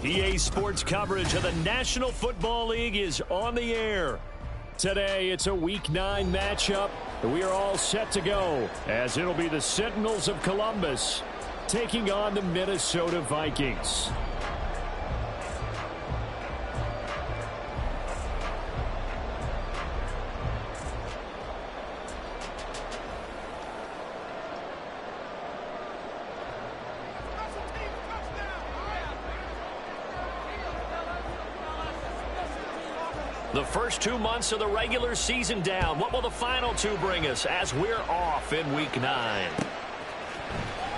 EA Sports coverage of the National Football League is on the air. Today, it's a Week 9 matchup. We are all set to go, as it'll be the Sentinels of Columbus taking on the Minnesota Vikings. The first 2 months of the regular season down. What will the final 2 bring us as we're off in Week 9?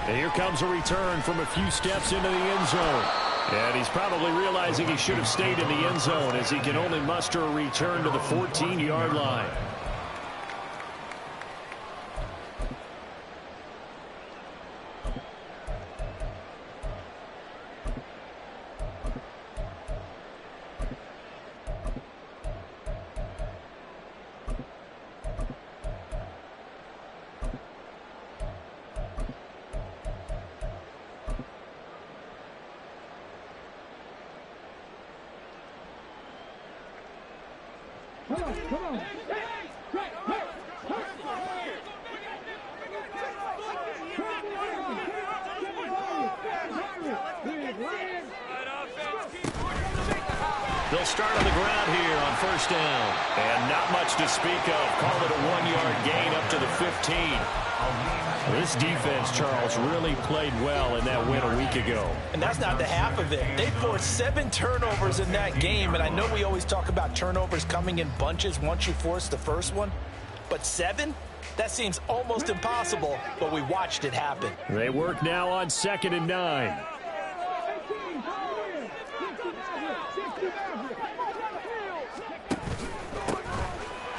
And here comes a return from a few steps into the end zone. And he's probably realizing he should have stayed in the end zone as he can only muster a return to the 14-yard line. Come on. They'll start on the ground here on first down. And not much to speak of. Call it a 1-yard gain up to the 15. This defense, Charles, really played well in that win a week ago. And that's not the half of it. They forced 7 turnovers in that game, and I know we always talk about turnovers coming in bunches once you force the first one, but 7? That seems almost impossible, but we watched it happen. They work now on 2nd and 9.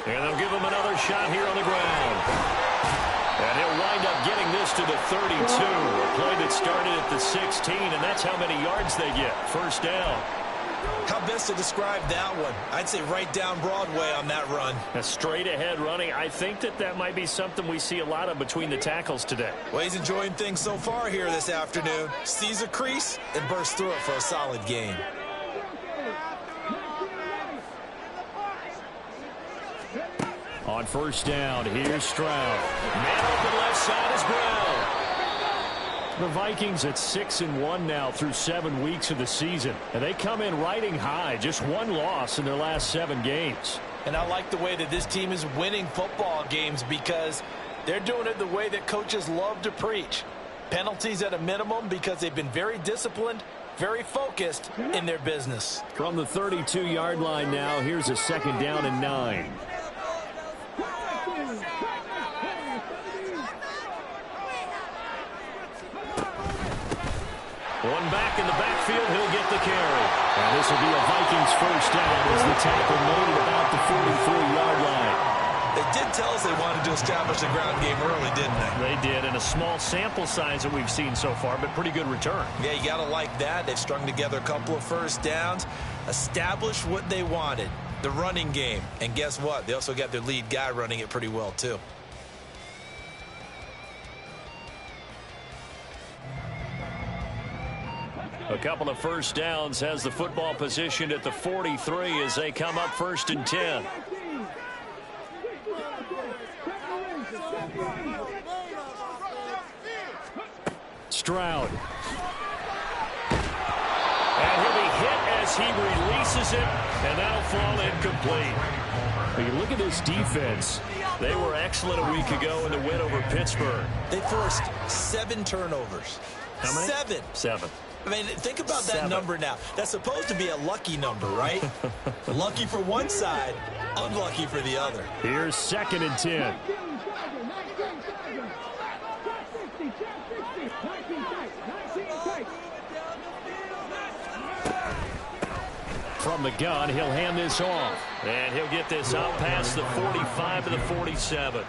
And they'll give him another shot here on the ground. And he'll wind up getting this to the 32. A play that started at the 16, and that's how many yards they get. First down. How best to describe that one? I'd say right down Broadway on that run. A straight-ahead running. I think that might be something we see a lot of between the tackles today. Well, he's enjoying things so far here this afternoon. Sees a crease and bursts through it for a solid gain. On first down, here's Stroud. Man open left side is Brown. The Vikings at 6-1 now through 7 weeks of the season. And they come in riding high, just 1 loss in their last 7 games. And I like the way that this team is winning football games because they're doing it the way that coaches love to preach. Penalties at a minimum because they've been very disciplined, very focused in their business. From the 32-yard line now, here's a 2nd down and 9. One back in the backfield, he'll get the carry. And this will be a Vikings first down as the tackle made at about the 43-yard line. They did tell us they wanted to establish the ground game early, didn't they? They did, and a small sample size that we've seen so far, but pretty good return. Yeah, you got to like that. They've strung together a couple of first downs, established what they wanted, the running game. And guess what? They also got their lead guy running it pretty well, too. A couple of first downs has the football positioned at the 43 as they come up 1st and 10. Stroud. And he'll be hit as he releases it, and that'll fall incomplete. But you look at this defense. They were excellent a week ago in the win over Pittsburgh. They forced 7 turnovers. How many? 7. 7. I mean, think about that number now. That's supposed to be a lucky number, right? Lucky for one side, unlucky for the other. Here's 2nd and 10. From the gun, he'll hand this off. And he'll get this out past the 45 to the 47.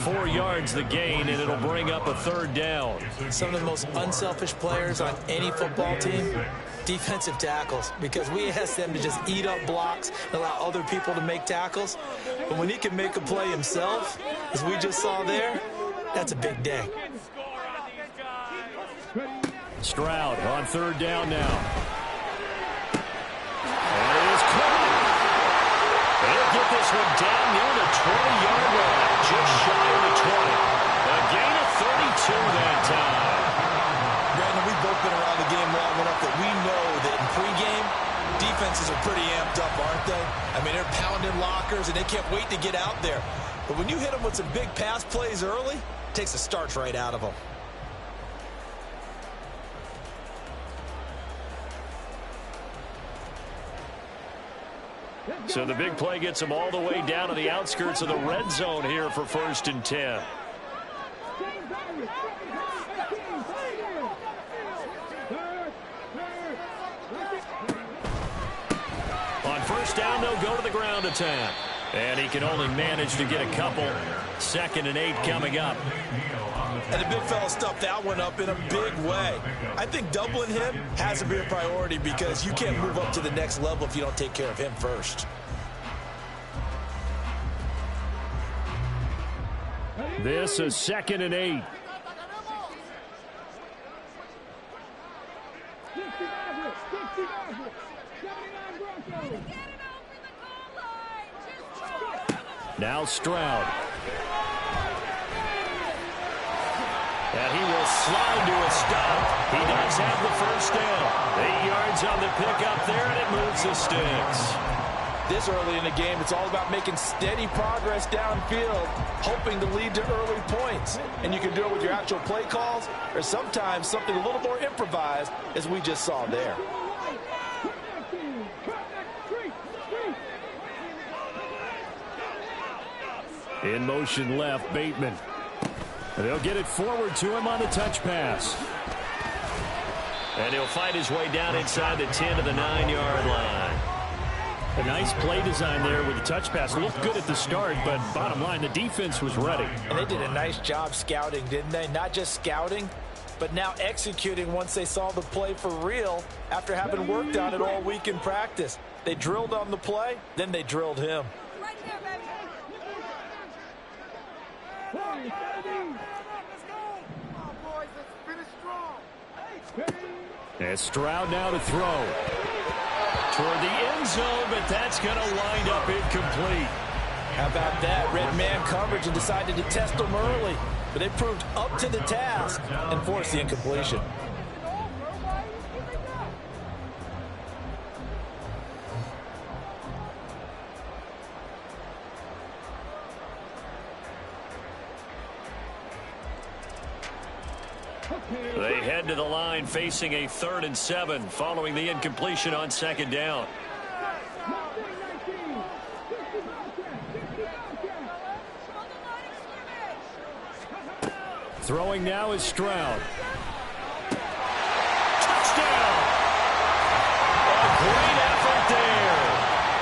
4 yards the gain, and it'll bring up a 3rd down. Some of the most unselfish players on any football team, defensive tackles, because we ask them to just eat up blocks and allow other people to make tackles. But when he can make a play himself, as we just saw there, That's a big day. Stroud on third down now. And it is caught. They'll get this one down near the 20-yard line, just shy of the 20. A gain of 32 that time. Brandon, we've both been around the game long enough that we know that in pregame, defenses are pretty amped up, aren't they? I mean, they're pounding lockers, and they can't wait to get out there. But when you hit them with some big pass plays early, it takes the starch right out of them. So the big play gets them all the way down to the outskirts of the red zone here for 1st and 10. On first down, they'll go to the ground attack. And he can only manage to get a couple. 2nd and 8 coming up. And the big fella stuffed that one up in a big way. I think doubling him has to be a priority because you can't move up to the next level if you don't take care of him first. This is 2nd and 8. Now Stroud. And he will slide to a stop. He does have the first down. 8 yards on the pickup there, and it moves the sticks. This early in the game, it's all about making steady progress downfield, hoping to lead to early points. And you can do it with your actual play calls or sometimes something a little more improvised, as we just saw there. In motion left, Bateman. They'll get it forward to him on the touch pass. And he'll fight his way down inside the 10 to the 9-yard line. A nice play design there with the touch pass. Looked good at the start, but bottom line, the defense was ready. And they did a nice job scouting, didn't they? Not just scouting, but now executing once they saw the play for real after having worked on it all week in practice. They drilled on the play, then they drilled him. Right there, baby. And Stroud now to throw. Toward the end zone, but that's going to wind up incomplete. How about that? Red man coverage and decided to test them early. But they proved up to the task and forced the incompletion. They head to the line facing a 3rd and 7 following the incompletion on 2nd down. Throwing now is Stroud. Touchdown! A great effort there.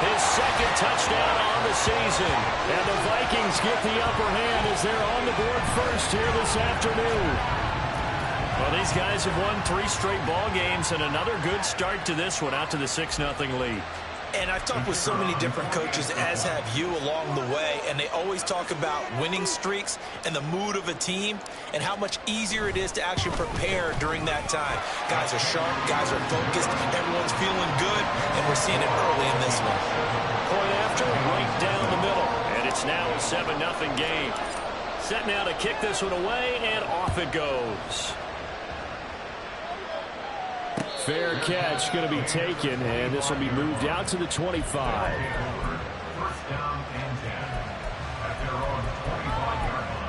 His 2nd touchdown on the season. And the Vikings get the upper hand as they're on the board first here this afternoon. Well, these guys have won 3 straight ball games and another good start to this one out to the 6-0 lead. And I've talked with so many different coaches, as have you, along the way, and they always talk about winning streaks and the mood of a team and how much easier it is to actually prepare during that time. Guys are sharp, guys are focused, everyone's feeling good, and we're seeing it early in this one. Point after, right down the middle, and it's now a 7-0 game. Set now to kick this one away, and off it goes. Fair catch going to be taken, and this will be moved out to the 25. First down and 10 at their own 25-yard line.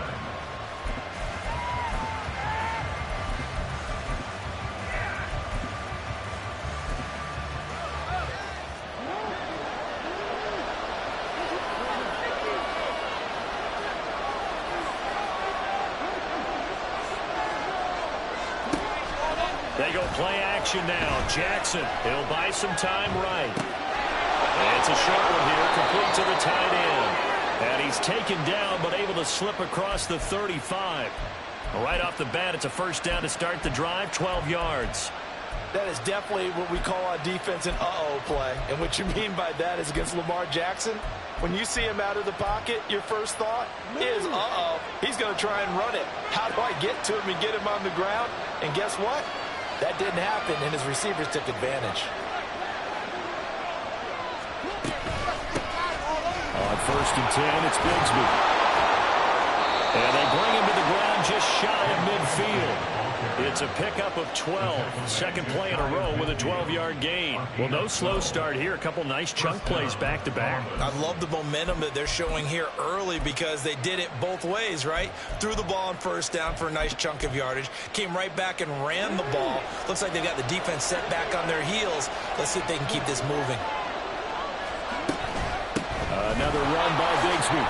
They go play action now. Jackson, he'll buy some time right. And it's a short one here, complete to the tight end. And he's taken down, but able to slip across the 35. Right off the bat, it's a first down to start the drive, 12 yards. That is definitely what we call on defense an uh-oh play. And what you mean by that is against Lamar Jackson, when you see him out of the pocket, your first thought is, uh-oh, he's going to try and run it. How do I get to him and get him on the ground? And guess what? That didn't happen, and his receivers took advantage. On 1st and 10, it's Bigsby. And they bring him to the ground just shy of midfield. It's a pickup of 12. Second play in a row with a 12-yard gain. Well, no slow start here. A couple nice chunk plays back-to-back. I love the momentum that they're showing here early because they did it both ways, right? Threw the ball on 1st down for a nice chunk of yardage. Came right back and ran the ball. Looks like they got the defense set back on their heels. Let's see if they can keep this moving. Another run by Bigsby.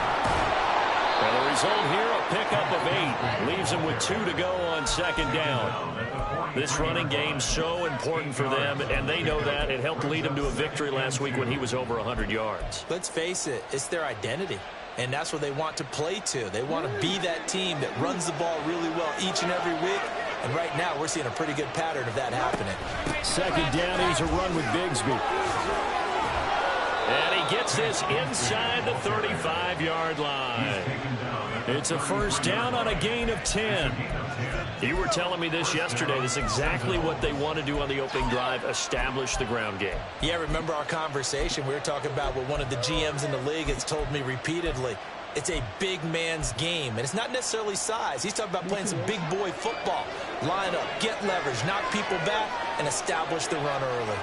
And the result here, a pickup of 8. Leaves them with 2 to go on 2nd down. This running game so important for them, and they know that. It helped lead them to a victory last week when he was over 100 yards. Let's face it, it's their identity, and that's what they want to play to. They want to be that team that runs the ball really well each and every week, and right now we're seeing a pretty good pattern of that happening. 2nd down, here's a run with Bigsby. And he gets this inside the 35-yard line. It's a 1st down on a gain of 10. You were telling me this yesterday. This is exactly what they want to do on the opening drive, establish the ground game. Yeah, remember our conversation. We were talking about what one of the GMs in the league has told me repeatedly. It's a big man's game, and it's not necessarily size. He's talking about playing some big boy football. Line up, get leverage, knock people back, and establish the run early.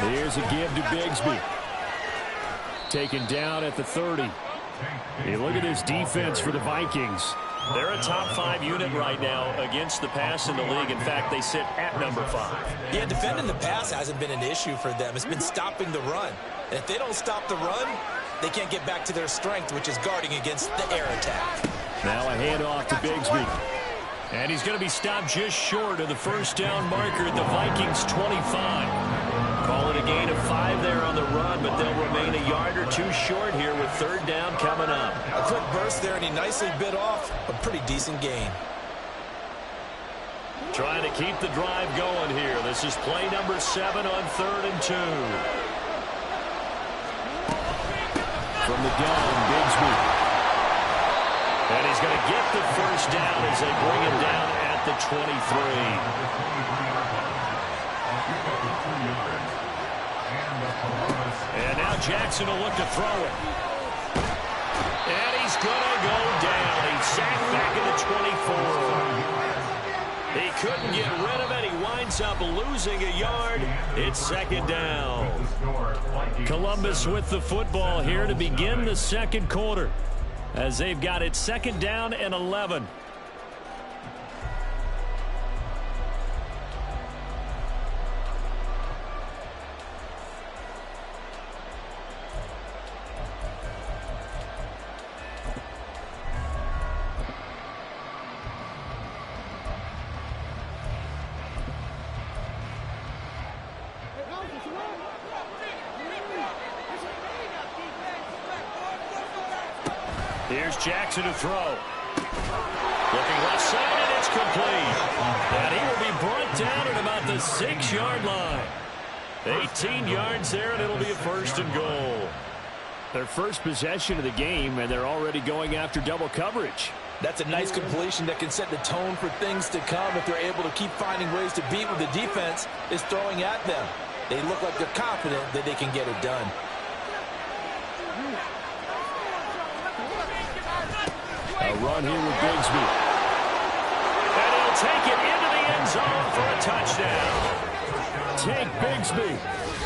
Here's a give to Bigsby. Taken down at the 30. Hey, look at this defense for the Vikings. They're a top 5 unit right now against the pass in the league. In fact, they sit at number 5. Yeah, defending the pass hasn't been an issue for them. It's been stopping the run. And if they don't stop the run, they can't get back to their strength, which is guarding against the air attack. Now a handoff to Bigsby. And he's going to be stopped just short of the 1st down marker at the Vikings' 25. Call it a gain of 5 there on the run, but they'll remain a yard or 2 short here with 3rd down coming up. A quick burst there, and he nicely bit off a pretty decent gain. Trying to keep the drive going here. This is play number 7 on 3rd and 2. From the gun, Bigsby. And he's going to get the 1st down as they bring him down at the 23. And now Jackson will look to throw it. And he's going to go down. He's sacked back at the 24. He couldn't get rid of it. He winds up losing a yard. It's 2nd down. Columbus with the football here to begin the 2nd quarter, as they've got it 2nd down and 11. Here's Jackson to throw. Looking left side, and it's complete. And he will be brought down at about the 6-yard line. 18 yards there, and it'll be a 1st and goal. Their first possession of the game, and they're already going after double coverage. That's a nice completion that can set the tone for things to come if they're able to keep finding ways to beat what the defense is throwing at them. They look like they're confident that they can get it done. A run here with Bigsby. And he'll take it into the end zone for a touchdown. Take Bigsby.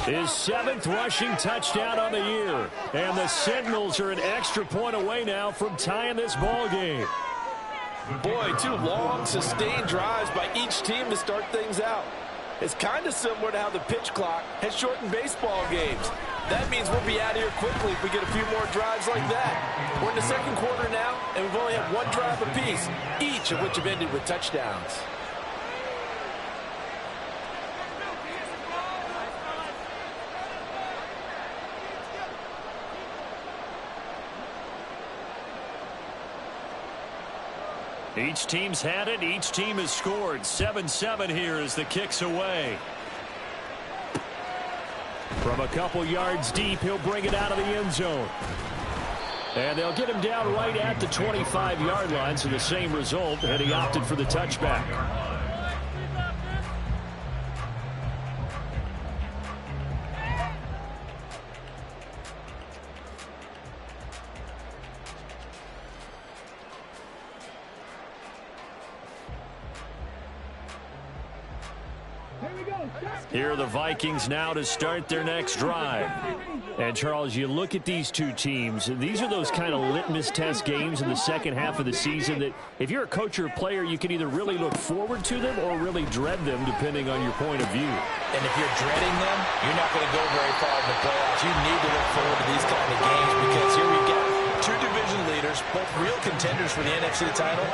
His 7th rushing touchdown on the year. And the Sentinels are an extra point away now from tying this ball game. Boy, 2 long, sustained drives by each team to start things out. It's kind of similar to how the pitch clock has shortened baseball games. That means we'll be out of here quickly if we get a few more drives like that. We're in the 2nd quarter now, and we've only had 1 drive apiece, each of which have ended with touchdowns. Each team's had it. Each team has scored. 7-7 here as the kick's away. From a couple yards deep, he'll bring it out of the end zone. And they'll get him down right at the 25-yard line, so the same result, and he opted for the touchback. Here are the Vikings now to start their next drive. And, Charles, you look at these two teams, these are those kind of litmus test games in the second half of the season that if you're a coach or a player, you can either really look forward to them or really dread them, depending on your point of view. And if you're dreading them, you're not going to go very far in the playoffs. You need to look forward to these kind of games because here we've got two division leaders, both real contenders for the NFC title.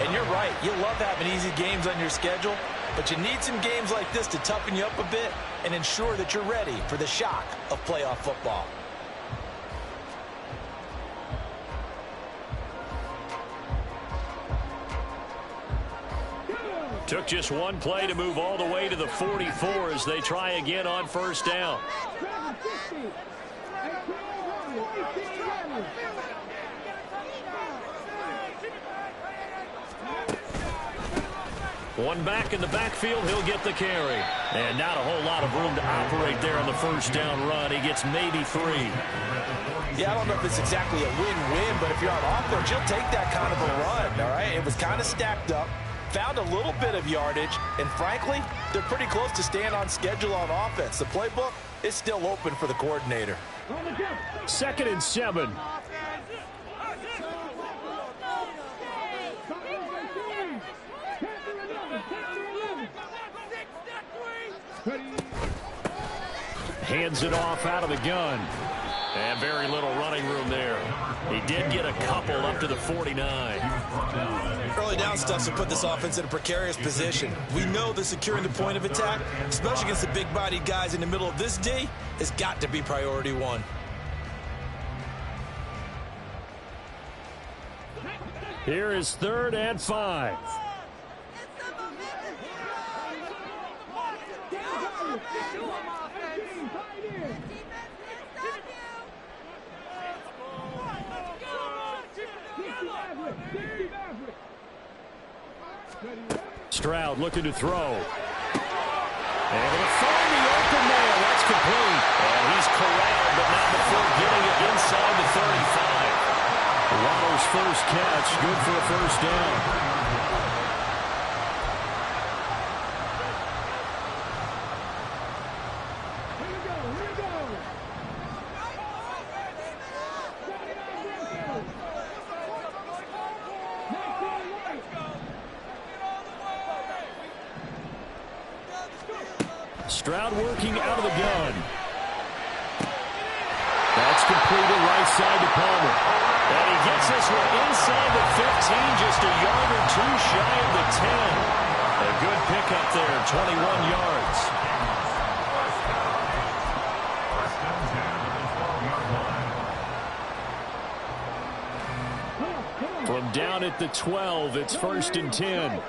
And you're right, you love having easy games on your schedule, but you need some games like this to toughen you up a bit and ensure that you're ready for the shock of playoff football. Took just one play to move all the way to the 44 as they try again on first down. One back in the backfield, he'll get the carry. And not a whole lot of room to operate there on the first down run. He gets maybe 3. Yeah, I don't know if it's exactly a win-win, but if you're on offense, you'll take that kind of a run, all right? It was kind of stacked up, found a little bit of yardage, and frankly, they're pretty close to staying on schedule on offense. The playbook is still open for the coordinator. 2nd and 7. Hands it off out of the gun. And very little running room there. He did get a couple up to the 49. Early down stuff to put this offense in a precarious position. We know that securing the point of attack, especially against the big-bodied guys in the middle of this D, has got to be priority 1. Here is 3rd and 5. Stroud looking to throw. And it'll find the open man. That's complete. And he's corralled, but not before getting it inside the 35. Waddle's first catch, good for a first down. Stroud working out of the gun. That's completed right side to Palmer. And he gets this one inside the 15, just a yard or 2 shy of the 10. A good pickup there, 21 yards. From down at the 12, it's 1st and 10.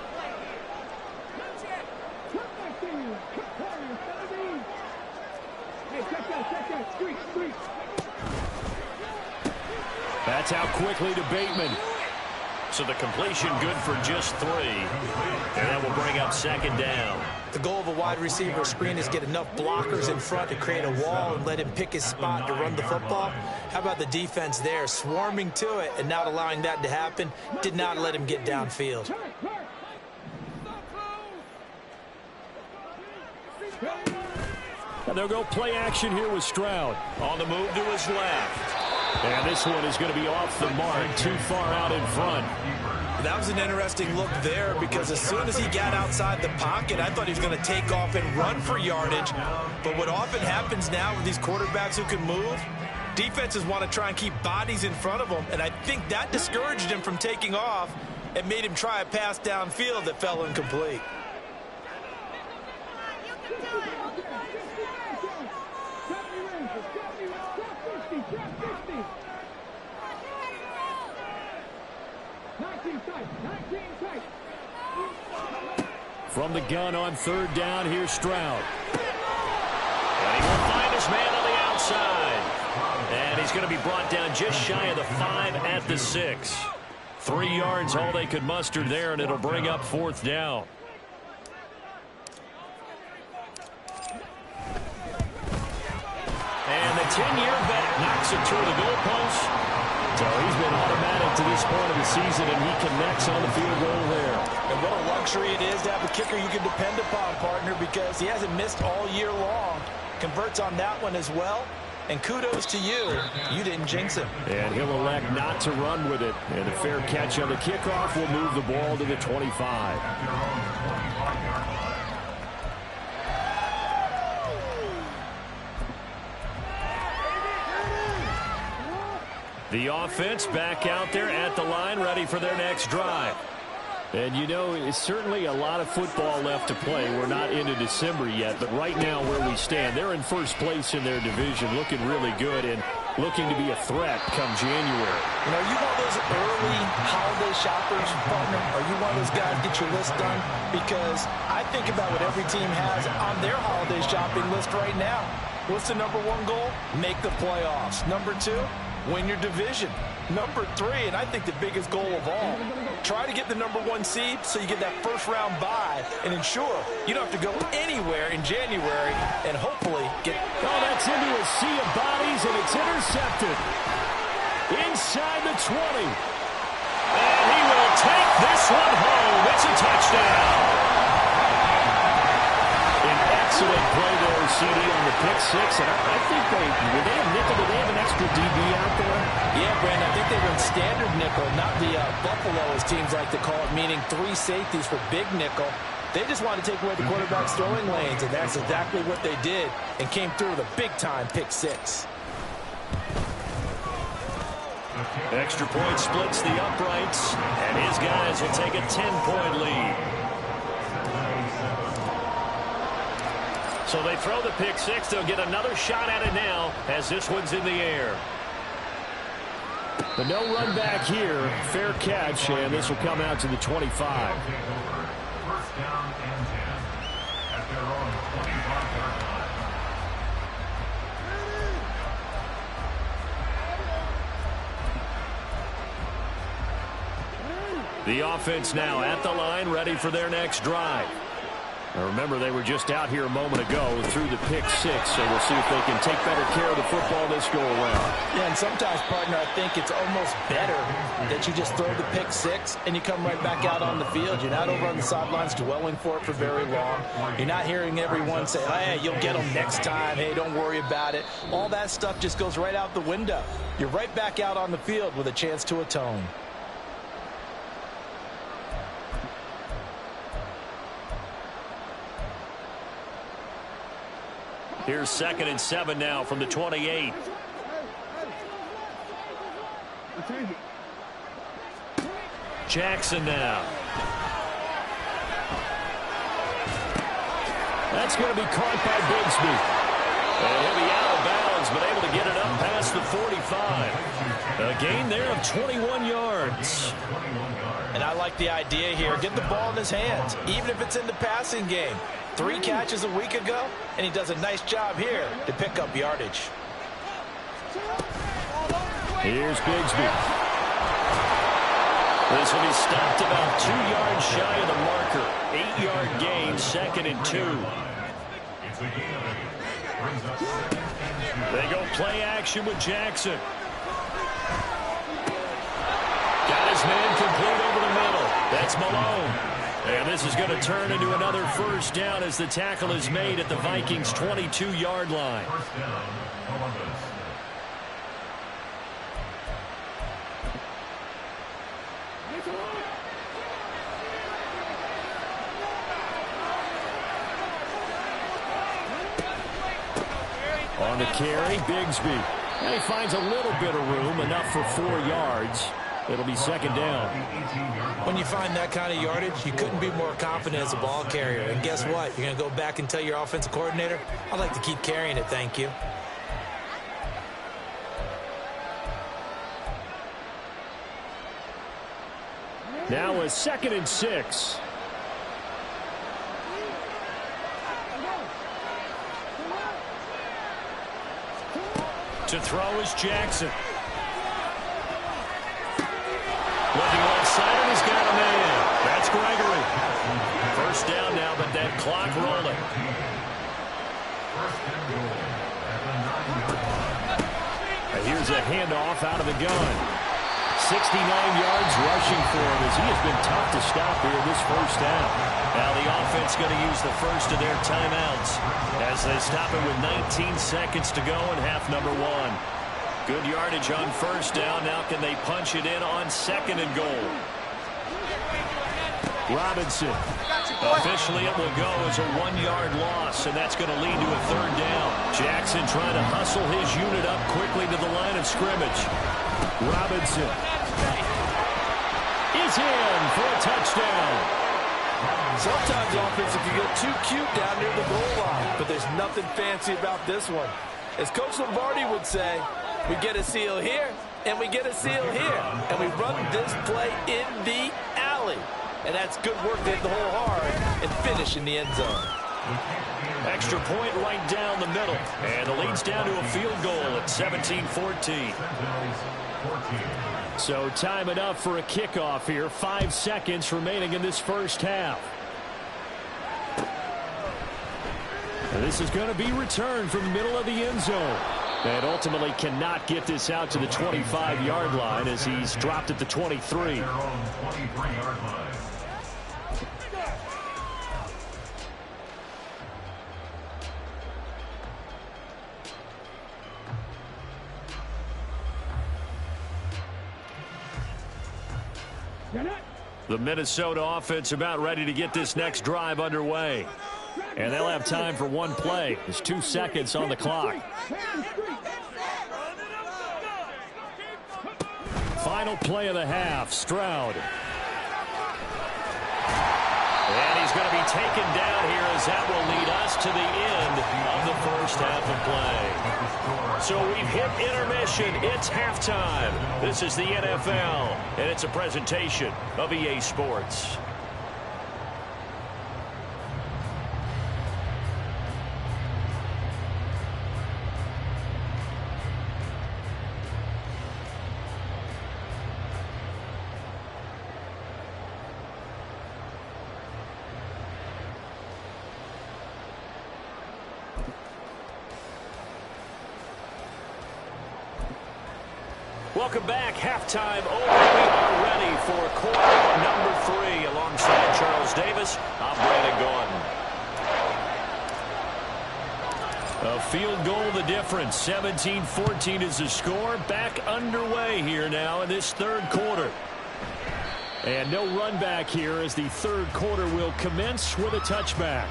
That's out quickly to Bateman. So the completion good for just 3. And that will bring up 2nd down. The goal of a wide receiver screen is get enough blockers in front to create a wall and let him pick his spot to run the football. How about the defense there, swarming to it and not allowing that to happen? Did not let him get downfield. And they'll go play action here with Stroud. On the move to his left. And this one is going to be off the mark, too far out in front. That was an interesting look there because as soon as he got outside the pocket, I thought he was going to take off and run for yardage. But what often happens now with these quarterbacks who can move, defenses want to try and keep bodies in front of them. And I think that discouraged him from taking off and made him try a pass downfield that fell incomplete. From the gun on third down, here's Stroud. And he will find his man on the outside. And he's going to be brought down just shy of the 5 at the 6. 3 yards all they could muster there, and it'll bring up fourth down. And the 10-year vet knocks it through the goalpost. So he's been automatic to this point of the season, and he connects on the field goal there. And what a luxury it is to have a kicker you can depend upon, partner, because he hasn't missed all year long. Converts on that one as well. And kudos to you. You didn't jinx him. And he'll elect not to run with it. And a fair catch on the kickoff will move the ball to the 25. The offense back out there at the line, ready for their next drive. And, you know, it's certainly a lot of football left to play. We're not into December yet, but right now where we stand, they're in first place in their division, looking really good and looking to be a threat come January. You know, you one of those early holiday shoppers, partner? Are you one of those guys get your list done? Because I think about what every team has on their holiday shopping list right now. What's the number 1 goal? Make the playoffs. Number 2? Win your division. Number 3, and I think the biggest goal of all, try to get the number 1 seed so you get that first-round bye and ensure you don't have to go anywhere in January and hopefully get... Oh, that's into a sea of bodies, and it's intercepted. Inside the 20. And he will take this one home. It's a touchdown. Excellent play there, CD, on the pick 6. And I think did they have nickel? Did they have an extra DB out there? Yeah, Brandon, I think they run standard nickel, not the Buffalo, as teams like to call it, meaning 3 safeties for big nickel. They just wanted to take away the quarterback's throwing lanes, and that's exactly what they did and came through with a big-time pick 6. Extra point splits the uprights, and his guys will take a 10-point lead. So they throw the pick 6. They'll get another shot at it now as this one's in the air. But no run back here. Fair catch, and this will come out to the 25. First down and 10 at their own 25-yard line. The offense now at the line, ready for their next drive. Now remember, they were just out here a moment ago through the pick 6, so we'll see if they can take better care of the football this go-around. Yeah, and sometimes, partner, I think it's almost better that you just throw the pick 6 and you come right back out on the field. You're not over on the sidelines dwelling for it for very long. You're not hearing everyone say, hey, you'll get them next time. Hey, don't worry about it. All that stuff just goes right out the window. You're right back out on the field with a chance to atone. Here's 2nd and 7 now from the 28. Jackson now. That's going to be caught by Bigsby. And he'll be out of bounds, but able to get it up past the 45. A gain there of 21 yards. And I like the idea here. Get the ball in his hands, even if it's in the passing game. 3 catches a week ago, and he does a nice job here to pick up yardage. Here's Bigsby. This will be stopped about 2 yards shy of the marker. 8-yard gain, 2nd and 2. They go play action with Jackson. Got his man complete over the middle. That's Malone. And this is going to turn into another first down as the tackle is made at the Vikings' 22-yard line. First down, Columbus. On the carry, Bigsby. And he finds a little bit of room, enough for 4 yards. It'll be 2nd down. When you find that kind of yardage, you couldn't be more confident as a ball carrier. And guess what? You're going to go back and tell your offensive coordinator, I'd like to keep carrying it, thank you. Now a 2nd and 6. To throw is Jackson. Looking left side, and he's got a man. That's Gregory. First down now, but that clock rolling. And here's a handoff out of the gun. 69 yards rushing for him as he has been tough to stop here this first half. Now the offense going to use the first of their timeouts as they stop it with 19 seconds to go in half number one. Good yardage on first down. Now can they punch it in on second and goal? Robinson. Officially, it will go as a 1-yard loss, and that's going to lead to a third down. Jackson trying to hustle his unit up quickly to the line of scrimmage. Robinson is in for a touchdown. Sometimes offense can get too cute down near the goal line, but there's nothing fancy about this one. As Coach Lombardi would say, we get a seal here, and we get a seal here, and we run this play in the alley. And that's good work to hit the hole hard and finish in the end zone. Extra point right down the middle. And the lead's down to a field goal at 17-14. So time enough for a kickoff here. 5 seconds remaining in this first half. And this is going to be returned from the middle of the end zone. And ultimately cannot get this out to the 25-yard line as he's dropped at the 23. The Minnesota offense about ready to get this next drive underway. And they'll have time for one play. There's 2 seconds on the clock. Final play of the half, Stroud. And he's going to be taken down here as that will lead us to the end of the first half of play. So we've hit intermission. It's halftime. This is the NFL, and it's a presentation of EA Sports. Welcome back. Halftime over. We are ready for quarter number 3. Alongside Charles Davis, I'm Brandon Gordon. A field goal the difference. 17-14 is the score. Back underway here now in this third quarter. And no run back here as the third quarter will commence with a touchback.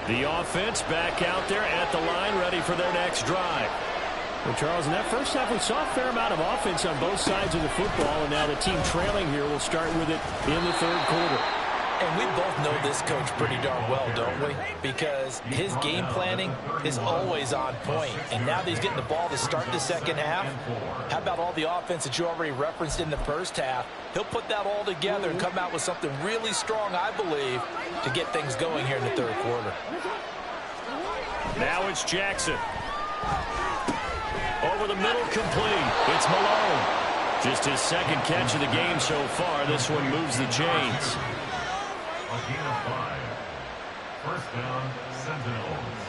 The offense back out there at the line, ready for their next drive. Well, Charles, in that first half, we saw a fair amount of offense on both sides of the football, and now the team trailing here will start with it in the third quarter. And we both know this coach pretty darn well, don't we? Because his game planning is always on point. And now that he's getting the ball to start the second half, how about all the offense that you already referenced in the first half? He'll put that all together and come out with something really strong, I believe, to get things going here in the third quarter. Now it's Jackson. Over the middle, complete. It's Malone. Just his second catch of the game so far. This one moves the chains. A gain of 5. First down, Sentinels.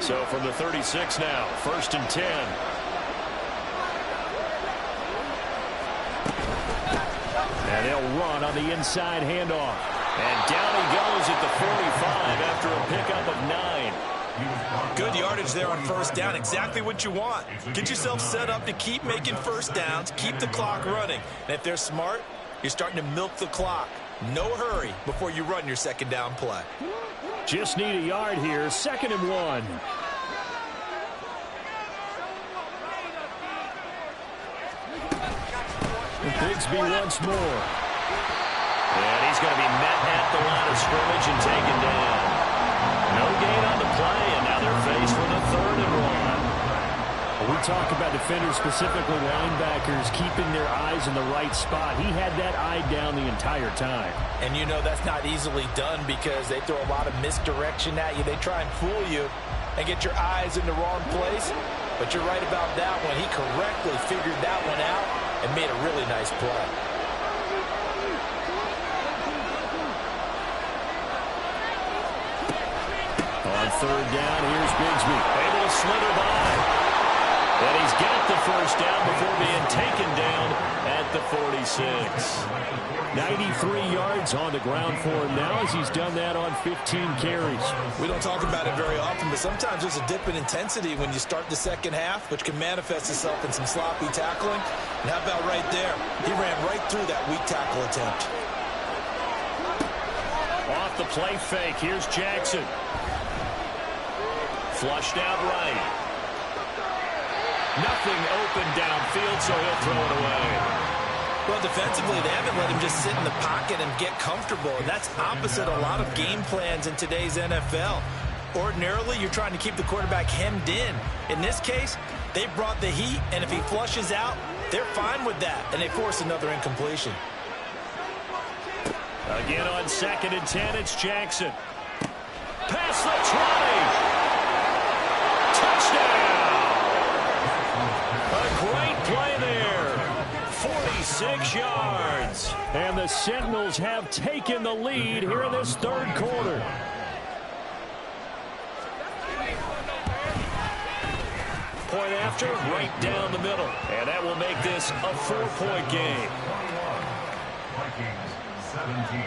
So from the 36 now, 1st and 10. And they'll run on the inside handoff. And down he goes at the 45 after a pickup of 9. Good yardage there on first down. Exactly what you want. Get yourself set up to keep making first downs, keep the clock running. And if they're smart, you're starting to milk the clock. No hurry before you run your second down play. Just need a yard here. 2nd and 1. Bigsby once more. And he's going to be met at the line of scrimmage and taken down. No gain on the faced with a 3rd and 1. We talk about defenders, specifically linebackers, keeping their eyes in the right spot. He had that eye down the entire time. And you know that's not easily done because they throw a lot of misdirection at you. They try and fool you and get your eyes in the wrong place. But you're right about that one. He correctly figured that one out and made a really nice play. On 3rd down, here's Bigsby. Able to slither by. And he's got the 1st down before being taken down at the 46. 93 yards on the ground for him now as he's done that on 15 carries. We don't talk about it very often, but sometimes there's a dip in intensity when you start the second half, which can manifest itself in some sloppy tackling. And how about right there? He ran right through that weak tackle attempt. Off the play fake, here's Jackson. Flushed out right. Nothing open downfield, so he'll throw it away. Well, defensively, they haven't let him just sit in the pocket and get comfortable. And that's opposite a lot of game plans in today's NFL. Ordinarily, you're trying to keep the quarterback hemmed in. In this case, they brought the heat, and if he flushes out, they're fine with that, and they force another incompletion. Again on 2nd and 10, it's Jackson. Past the 20. Touchdown. A great play there. 46 yards. And the Sentinels have taken the lead here in this 3rd quarter. Point after, right down the middle. And that will make this a 4-point game. Vikings 17.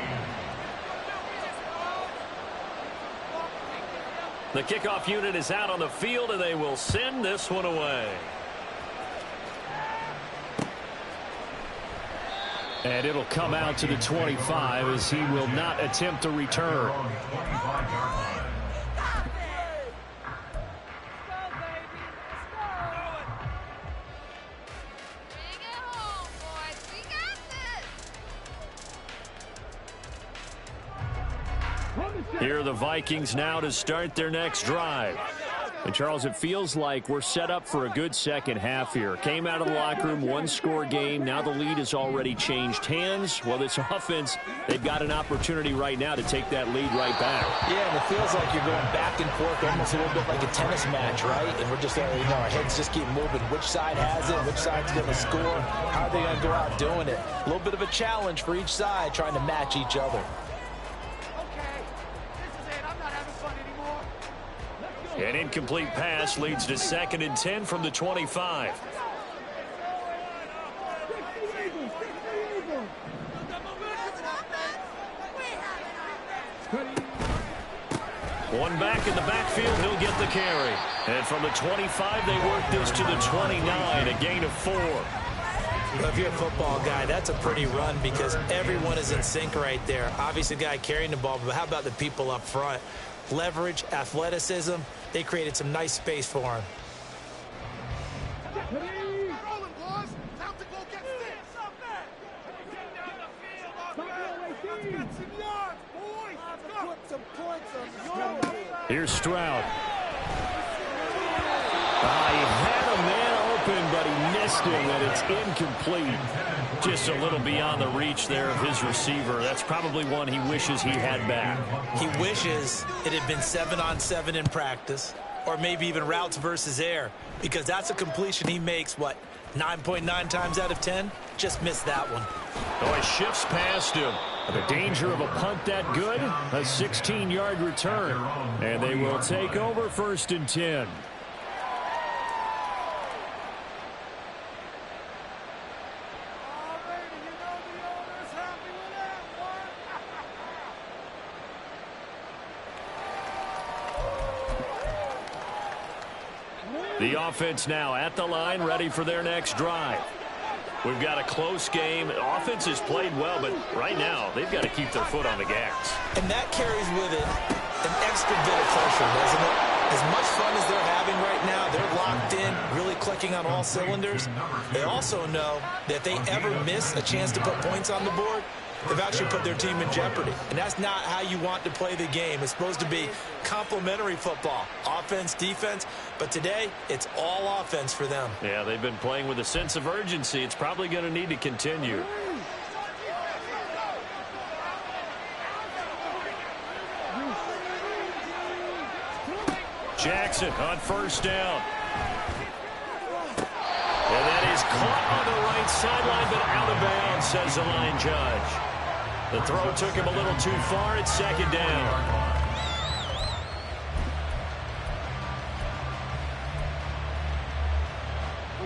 The kickoff unit is out on the field, and they will send this one away. And it'll come out to the 25 as he will not attempt to return. Here are the Vikings now to start their next drive. And, Charles, it feels like we're set up for a good second half here. Came out of the locker room, 1-score game. Now the lead has already changed hands. Well, this offense, they've got an opportunity right now to take that lead right back. Yeah, and it feels like you're going back and forth almost a little bit like a tennis match, right? And we're just, our heads just keep moving. Which side has it? Which side's going to score? How are they going to go out doing it? A little bit of a challenge for each side trying to match each other. An incomplete pass leads to 2nd and 10 from the 25. One back in the backfield, he'll get the carry. And from the 25, they work this to the 29, a gain of 4. Well, if you're a football guy, that's a pretty run because everyone is in sync right there. Obviously, the guy carrying the ball, but how about the people up front? Leverage, athleticism, they created some nice space for him. Here's Stroud. He had a man open, but he missed him, and it's incomplete. Just a little beyond the reach there of his receiver. That's probably one he wishes he had back. He wishes it had been 7-on-7 in practice, or maybe even routes versus air, because that's a completion he makes, 9.9 times out of 10? Just missed that one. Oh, he shifts past him. The danger of a punt that good, a 16-yard return. And they will take over 1st and 10. The offense now at the line, ready for their next drive. We've got a close game. Offense has played well, but right now they've got to keep their foot on the gas. And that carries with it an extra bit of pressure, doesn't it? As much fun as they're having right now, they're locked in, really clicking on all cylinders. They also know that if they ever miss a chance to put points on the board, have actually put their team in jeopardy. And that's not how you want to play the game. It's supposed to be complementary football, offense, defense. But today, it's all offense for them. Yeah, they've been playing with a sense of urgency. It's probably going to need to continue. Jackson on first down. And that is caught on the right sideline, but out of bounds, says the line judge. The throw took him a little too far. It's second down.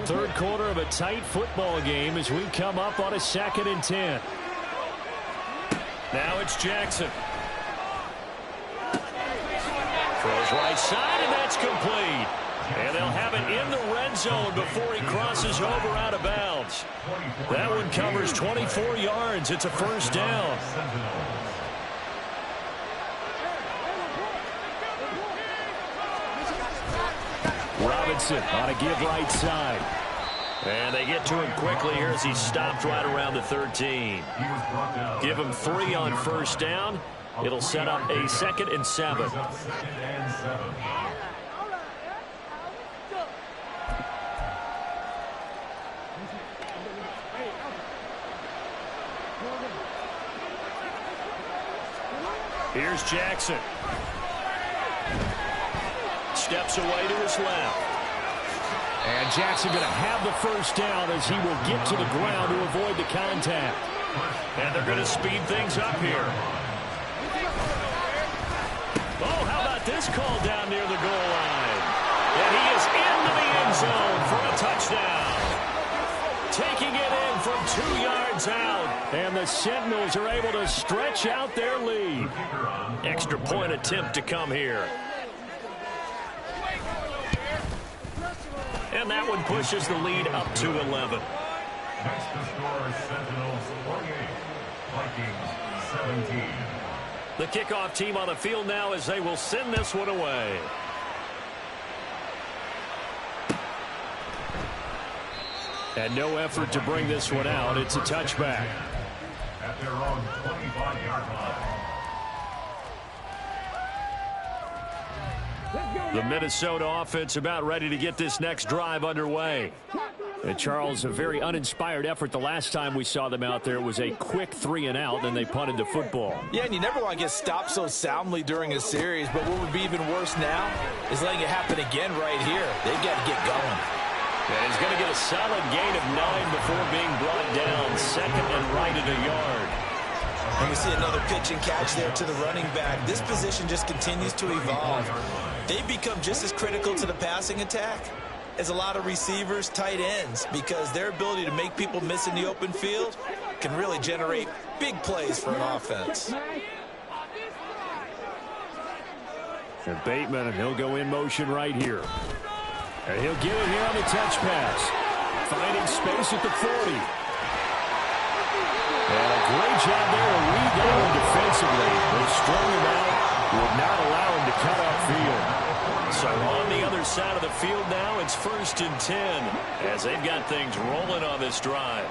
Third quarter of a tight football game as we come up on a 2nd and 10. Now it's Jackson. Throws right side, and that's complete. And they'll have it in the red zone before he crosses over out of bounds. That one covers 24 yards. It's a first down. Robinson on a give right side. And they get to him quickly here as he stopped right around the 13. Give him 3 on first down. It'll set up a 2nd and 7. Here's Jackson. Steps away to his left. And Jackson going to have the first down as he will get to the ground to avoid the contact. And they're going to speed things up here. Oh, how about this call down near the goal line? And he is into the end zone for a touchdown. Taking it in from 2 yards out. And the Sentinels are able to stretch out their lead. Extra point attempt to come here. And that one pushes the lead up to 11. Next to score is Sentinels 48, Vikings 17. The kickoff team on the field now as they will send this one away. And no effort to bring this one out. It's a touchback. At their own 25-yard line. The Minnesota offense about ready to get this next drive underway. And Charles, a very uninspired effort the last time we saw them out there. It was a quick 3 and out, and they punted the football. Yeah, and you never want to get stopped so soundly during a series, but what would be even worse now is letting it happen again right here. They've got to get going. And he's going to get a solid gain of 9 before being brought down. 2nd and right at a yard. And we see another pitch and catch there to the running back. This position just continues to evolve. They've become just as critical to the passing attack as a lot of receivers, tight ends, because their ability to make people miss in the open field can really generate big plays for an offense. And Bateman, and he'll go in motion right here. And he'll get it here on the touch pass. Finding space at the 40. And a great job there to read that one defensively. They strung him out, would not allow him to cut upfield. So on the other side of the field now, it's 1st and 10 as they've got things rolling on this drive.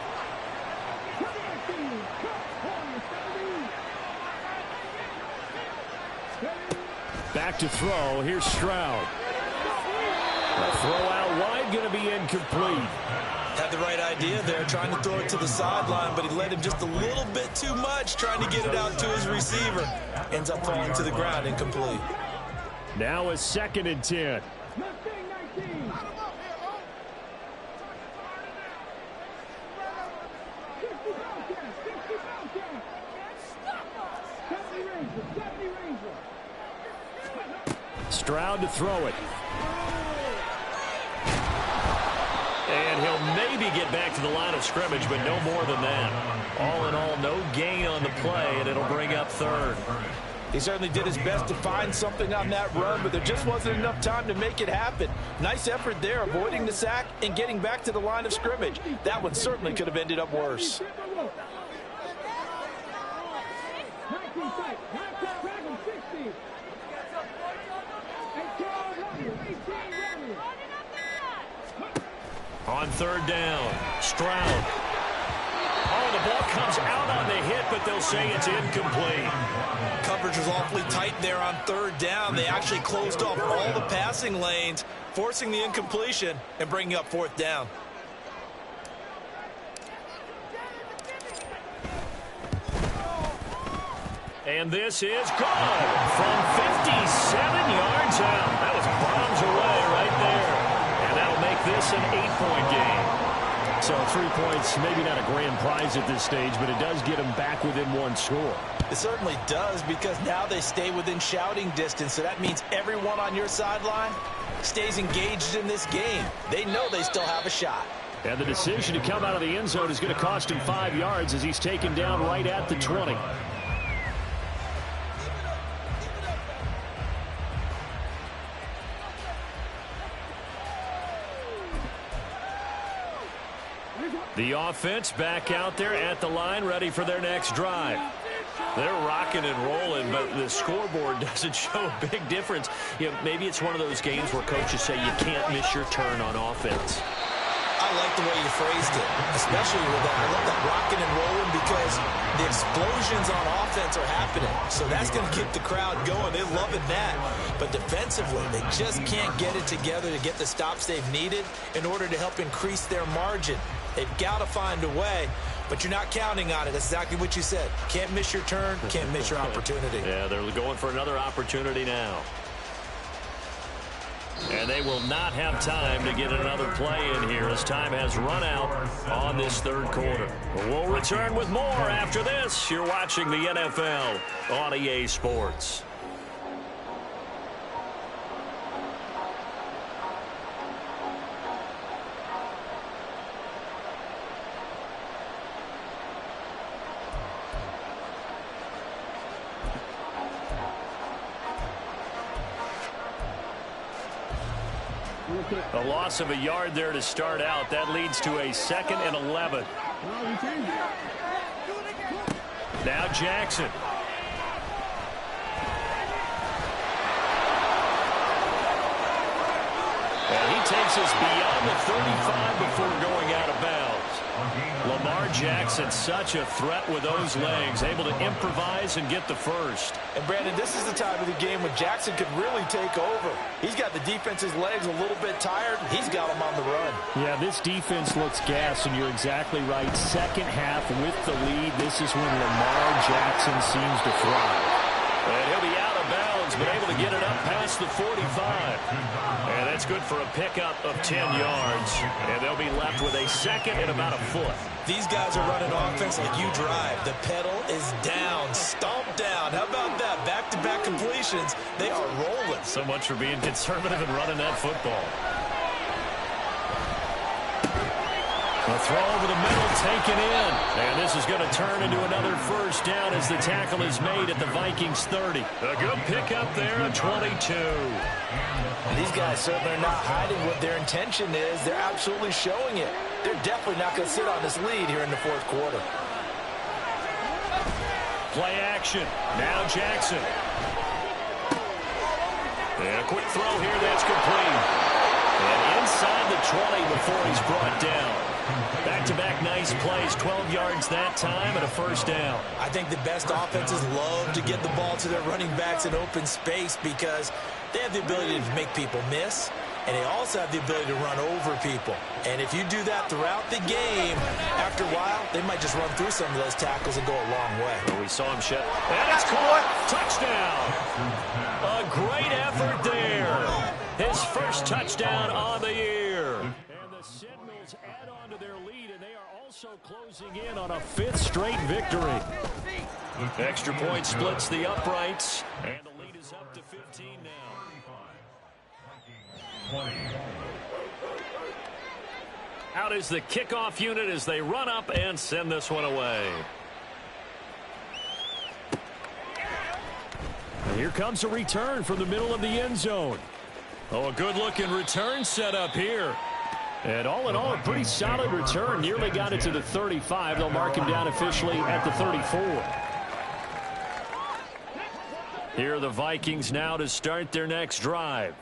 Back to throw. Here's Stroud. A throw out wide, going to be incomplete. Had the right idea there, trying to throw it to the sideline, but he led him just a little bit too much, trying to get it out to his receiver. Ends up falling to the ground, incomplete. Now a 2nd and 10. Stroud to throw it. And he'll maybe get back to the line of scrimmage, but no more than that. All in all, no gain on the play, and it'll bring up 3rd. He certainly did his best to find something on that run, but there just wasn't enough time to make it happen. Nice effort there, avoiding the sack and getting back to the line of scrimmage. That one certainly could have ended up worse. On 3rd down, Stroud. Oh, the ball comes out on the hit, but they'll say it's incomplete. Coverage was awfully tight there on third down. They actually closed off all the passing lanes, forcing the incompletion and bringing up fourth down. And this is good from 57 yards out. That was bombs away right there. And that'll make this an 8-point game. So 3 points, maybe not a grand prize at this stage, but it does get them back within one score. It certainly does, because now they stay within shouting distance. So that means everyone on your sideline stays engaged in this game. They know they still have a shot. And the decision to come out of the end zone is going to cost him 5 yards as he's taken down right at the 20. The offense back out there at the line, ready for their next drive. They're rocking and rolling, but the scoreboard doesn't show a big difference. You know, maybe it's one of those games where coaches say you can't miss your turn on offense. I like the way you phrased it, especially with that. I love that rocking and rolling, because the explosions on offense are happening. So that's going to keep the crowd going. They're loving that. But defensively, they just can't get it together to get the stops they've needed in order to help increase their margin. They've got to find a way, but you're not counting on it. That's exactly what you said. Can't miss your turn, can't miss your opportunity. Yeah, they're going for another opportunity now. And they will not have time to get another play in here as time has run out on this third quarter. We'll return with more after this. You're watching the NFL on EA Sports. A loss of a yard there to start out. That leads to a 2nd and 11. Now Jackson. And he takes us beyond the 35 before going out of bounds. Lamar Jackson, such a threat with those legs, able to improvise and get the first. And Brandon, this is the time of the game when Jackson could really take over. He's got the defense's legs a little bit tired. He's got them on the run. Yeah, this defense looks gassed, and you're exactly right. Second half with the lead, this is when Lamar Jackson seems to thrive. And he'll be out of bounds, but able to get it up past the 45. And that's good for a pickup of 10 yards. And they'll be left with a 2nd and about a foot. These guys are running offense like you drive. The pedal is down, stomped down. How about that? Back-to-back completions. They are rolling. So much for being conservative and running that football. A throw over the middle, taken in. And this is going to turn into another first down as the tackle is made at the Vikings 30. A good pickup there at 22. These guys certainly are not hiding what their intention is. They're absolutely showing it. They're definitely not going to sit on this lead here in the fourth quarter. Play action. Now Jackson. And a quick throw here that's complete. And inside the 20 before he's brought down. Back-to-back nice plays, 12 yards that time and a first down. I think the best offenses love to get the ball to their running backs in open space because they have the ability to make people miss, and they also have the ability to run over people. And if you do that throughout the game, after a while, they might just run through some of those tackles and go a long way. Well, we saw him shut. And it's caught. Touchdown. A great effort there. His first touchdown on the year. And the Sentinels add on to their lead, and they are also closing in on a 5th straight victory. Extra point splits the uprights, and the lead is up to 15 now. Out is the kickoff unit as they run up and send this one away. And here comes a return from the middle of the end zone. Oh, a good-looking return set up here. And all in all, a pretty solid return. Nearly got it to the 35. They'll mark him down officially at the 34. Here are the Vikings now to start their next drive.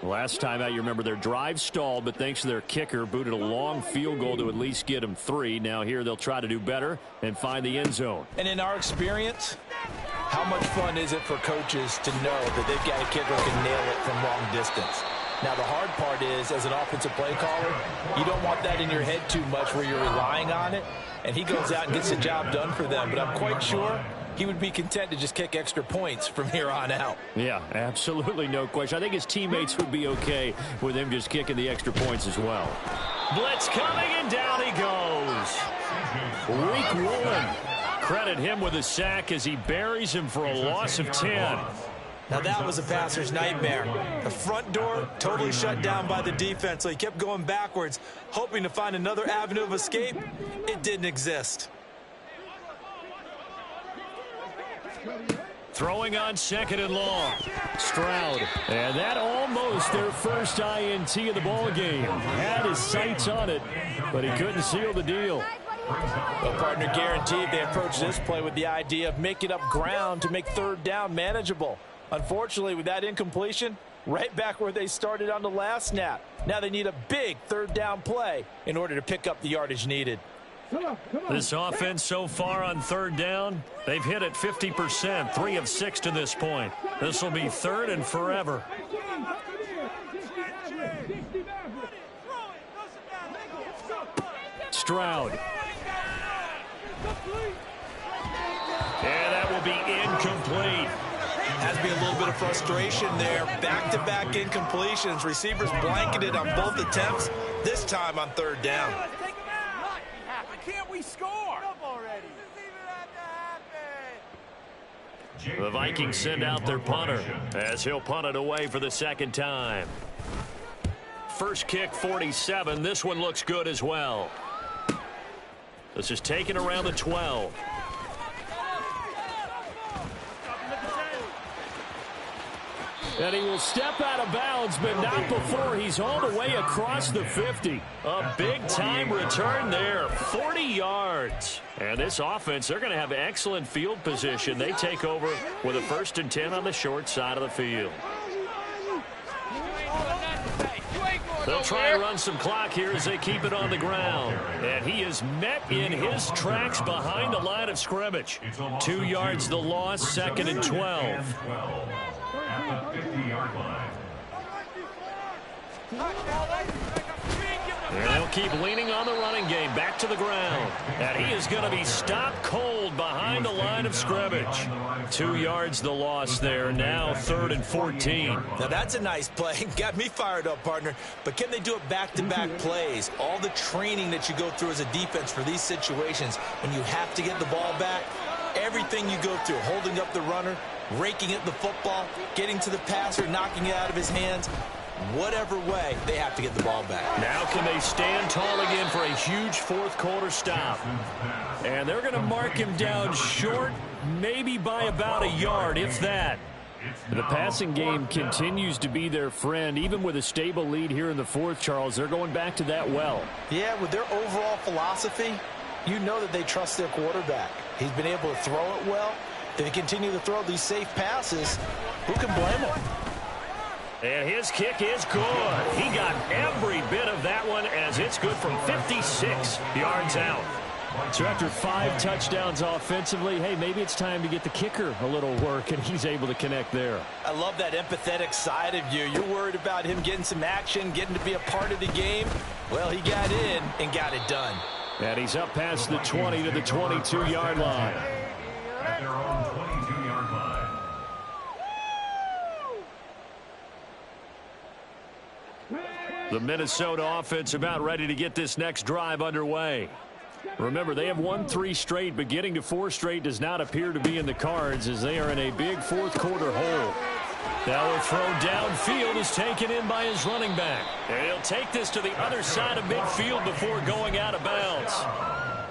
Last time out, you remember their drive stalled, but thanks to their kicker, booted a long field goal to at least get them 3. Now here they'll try to do better and find the end zone. And in our experience, how much fun is it for coaches to know that they've got a kicker who can nail it from long distance? Now, the hard part is, as an offensive play caller, you don't want that in your head too much where you're relying on it, and he goes out and gets the job done for them. But I'm quite sure he would be content to just kick extra points from here on out. Yeah, absolutely no question. I think his teammates would be okay with him just kicking the extra points as well. Blitz coming, and down he goes. Reek Woolen. Credit him with a sack as he buries him for a loss of 10. Now that was a passer's nightmare. The front door totally shut down by the defense, so he kept going backwards, hoping to find another avenue of escape. It didn't exist. Throwing on 2nd and long. Stroud. And that almost their first INT of the ball game. Had his sights on it, but he couldn't seal the deal. Well, partner, guaranteed they approach this play with the idea of making up ground to make 3rd down manageable. Unfortunately, with that incompletion, right back where they started on the last snap. Now they need a big 3rd down play in order to pick up the yardage needed. This offense so far on 3rd down, they've hit it 50%, 3 of 6 to this point. This will be 3rd and forever. Stroud. And that will be incomplete. Has to be a little bit of frustration there. Back-to-back incompletions. Receivers blanketed on both attempts, this time on 3rd down. Can't we score? The Vikings send out their punter as he'll punt it away for the 2nd time. First kick, 47. This one looks good as well. This is taken around the 12. And he will step out of bounds, but not before he's all the way across the 50. A big-time return there, 40 yards. And this offense, they're going to have excellent field position. They take over with a 1st and 10 on the short side of the field. They'll try and run some clock here as they keep it on the ground. And he is met in his tracks behind the line of scrimmage. 2 yards the loss, 2nd and 12. At the 50-yard line. And they'll keep leaning on the running game, back to the ground. And he is going to be stopped cold behind the line of scrimmage. 2 yards the loss there, now 3rd and 14. Now that's a nice play. Got me fired up, partner. But can they do it back-to-back plays? All the training that you go through as a defense for these situations, when you have to get the ball back, everything you go through, holding up the runner, raking at the football, getting to the passer, knocking it out of his hands. Whatever way, they have to get the ball back. Now can they stand tall again for a huge 4th quarter stop? And they're going to mark him down short, maybe by about a yard, if that. The passing game continues to be their friend. Even with a stable lead here in the 4th, Charles, they're going back to that well. Yeah, with their overall philosophy, you know that they trust their quarterback. He's been able to throw it well. They continue to throw these safe passes. Who can blame them? And his kick is good. He got every bit of that one as it's good from 56 yards out. So after 5 touchdowns offensively, hey, maybe it's time to get the kicker a little work, and he's able to connect there. I love that empathetic side of you. You're worried about him getting some action, getting to be a part of the game. Well, he got in and got it done. And he's up past the 20 to the 22-yard line. At their own 22-yard line. The Minnesota offense about ready to get this next drive underway. Remember, they have won 3 straight, but getting to 4 straight does not appear to be in the cards as they are in a big 4th quarter hole. Now a throw downfield is taken in by his running back. And he'll take this to the other side of midfield before going out of bounds.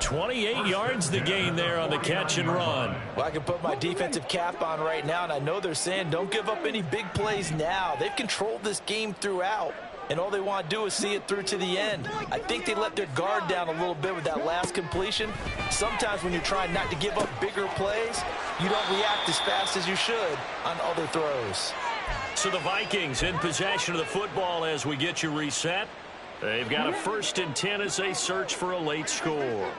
28 yards the gain there on the catch and run. Well, I can put my defensive cap on right now, and I know they're saying don't give up any big plays now. They've controlled this game throughout, and all they want to do is see it through to the end. I think they let their guard down a little bit with that last completion. Sometimes when you're trying not to give up bigger plays, you don't react as fast as you should on other throws. So the Vikings in possession of the football as we get you reset. They've got a 1st and 10 as they search for a late score.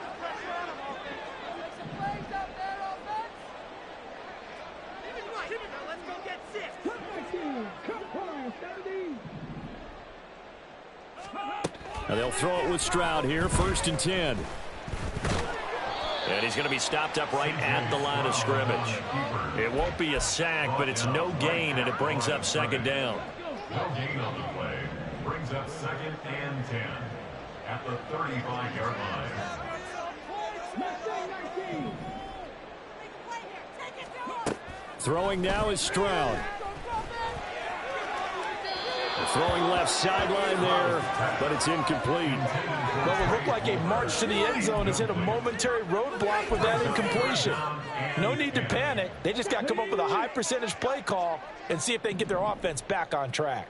Now they'll throw it with Stroud here, 1st and 10. And he's going to be stopped up right at the line of scrimmage. It won't be a sack, but it's no gain, and it brings up 2nd down. No gain on the play. Brings up 2nd and 10 at the 35-yard line. Throwing now is Stroud. Throwing left sideline there, but it's incomplete. Well, it looked like a march to the end zone has hit a momentary roadblock with that incompletion. No need to panic. They just got to come up with a high percentage play call and see if they can get their offense back on track.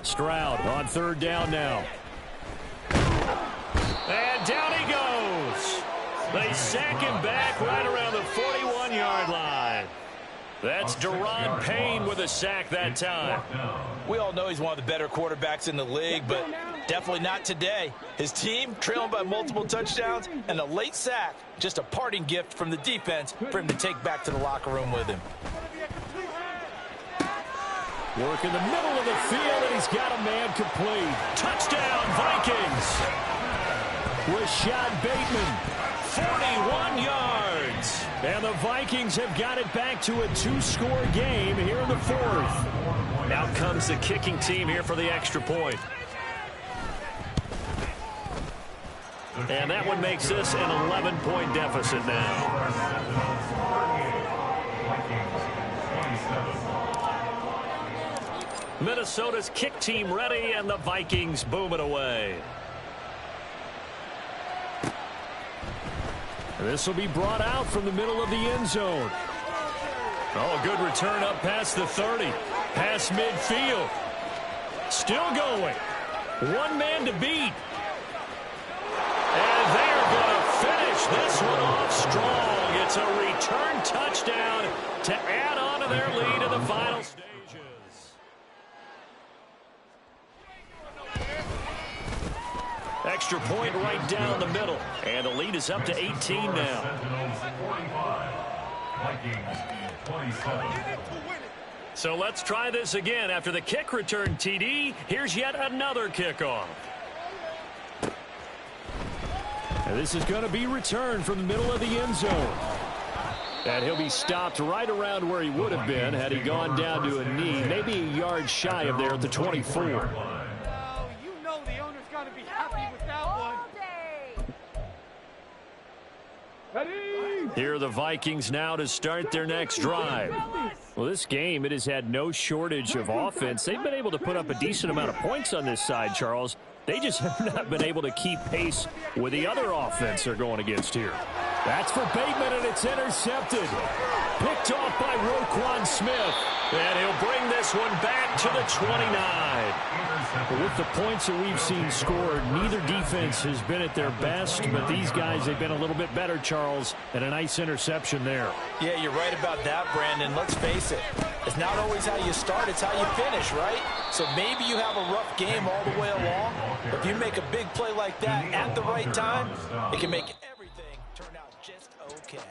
Stroud on 3rd down now. And down he goes. They sack him back right around the 41-yard line. That's Deron Payne with a sack that time. We all know he's one of the better quarterbacks in the league, but definitely not today. His team trailing by multiple touchdowns and a late sack, just a parting gift from the defense for him to take back to the locker room with him. Work in the middle of the field, and he's got a man complete. Touchdown, Vikings. Rashad Bateman, 41 yards. And the Vikings have got it back to a 2-score game here in the 4th. Now comes the kicking team here for the extra point. And that one makes this an 11-point deficit now. Minnesota's kick team ready, and the Vikings boom it away. This will be brought out from the middle of the end zone. Oh, good return up past the 30. Past midfield. Still going. One man to beat. And they're going to finish this one off strong. It's a return touchdown to add on to their lead in the final stages. Extra point right down the middle. And the lead is up to 18 now. So let's try this again. After the kick return TD, here's yet another kickoff. And this is going to be returned from the middle of the end zone. And he'll be stopped right around where he would have been had he gone down to a knee, maybe a yard shy of there at the 24. You know the owner's got to be happy with that one. Here are the Vikings now to start their next drive. Well, this game, it has had no shortage of offense. They've been able to put up a decent amount of points on this side, Charles. They just have not been able to keep pace with the other offense they're going against here. That's for Bateman, and it's intercepted. Picked off by Roquan Smith. And he'll bring this one back to the 29. But with the points that we've seen scored, neither defense has been at their best, but these guys, they've been a little bit better, Charles, and a nice interception there. Yeah, you're right about that, Brandon. Let's face it. It's not always how you start, it's how you finish, right? So maybe you have a rough game all the way along, but if you make a big play like that at the right time, it can make everything turn out just okay.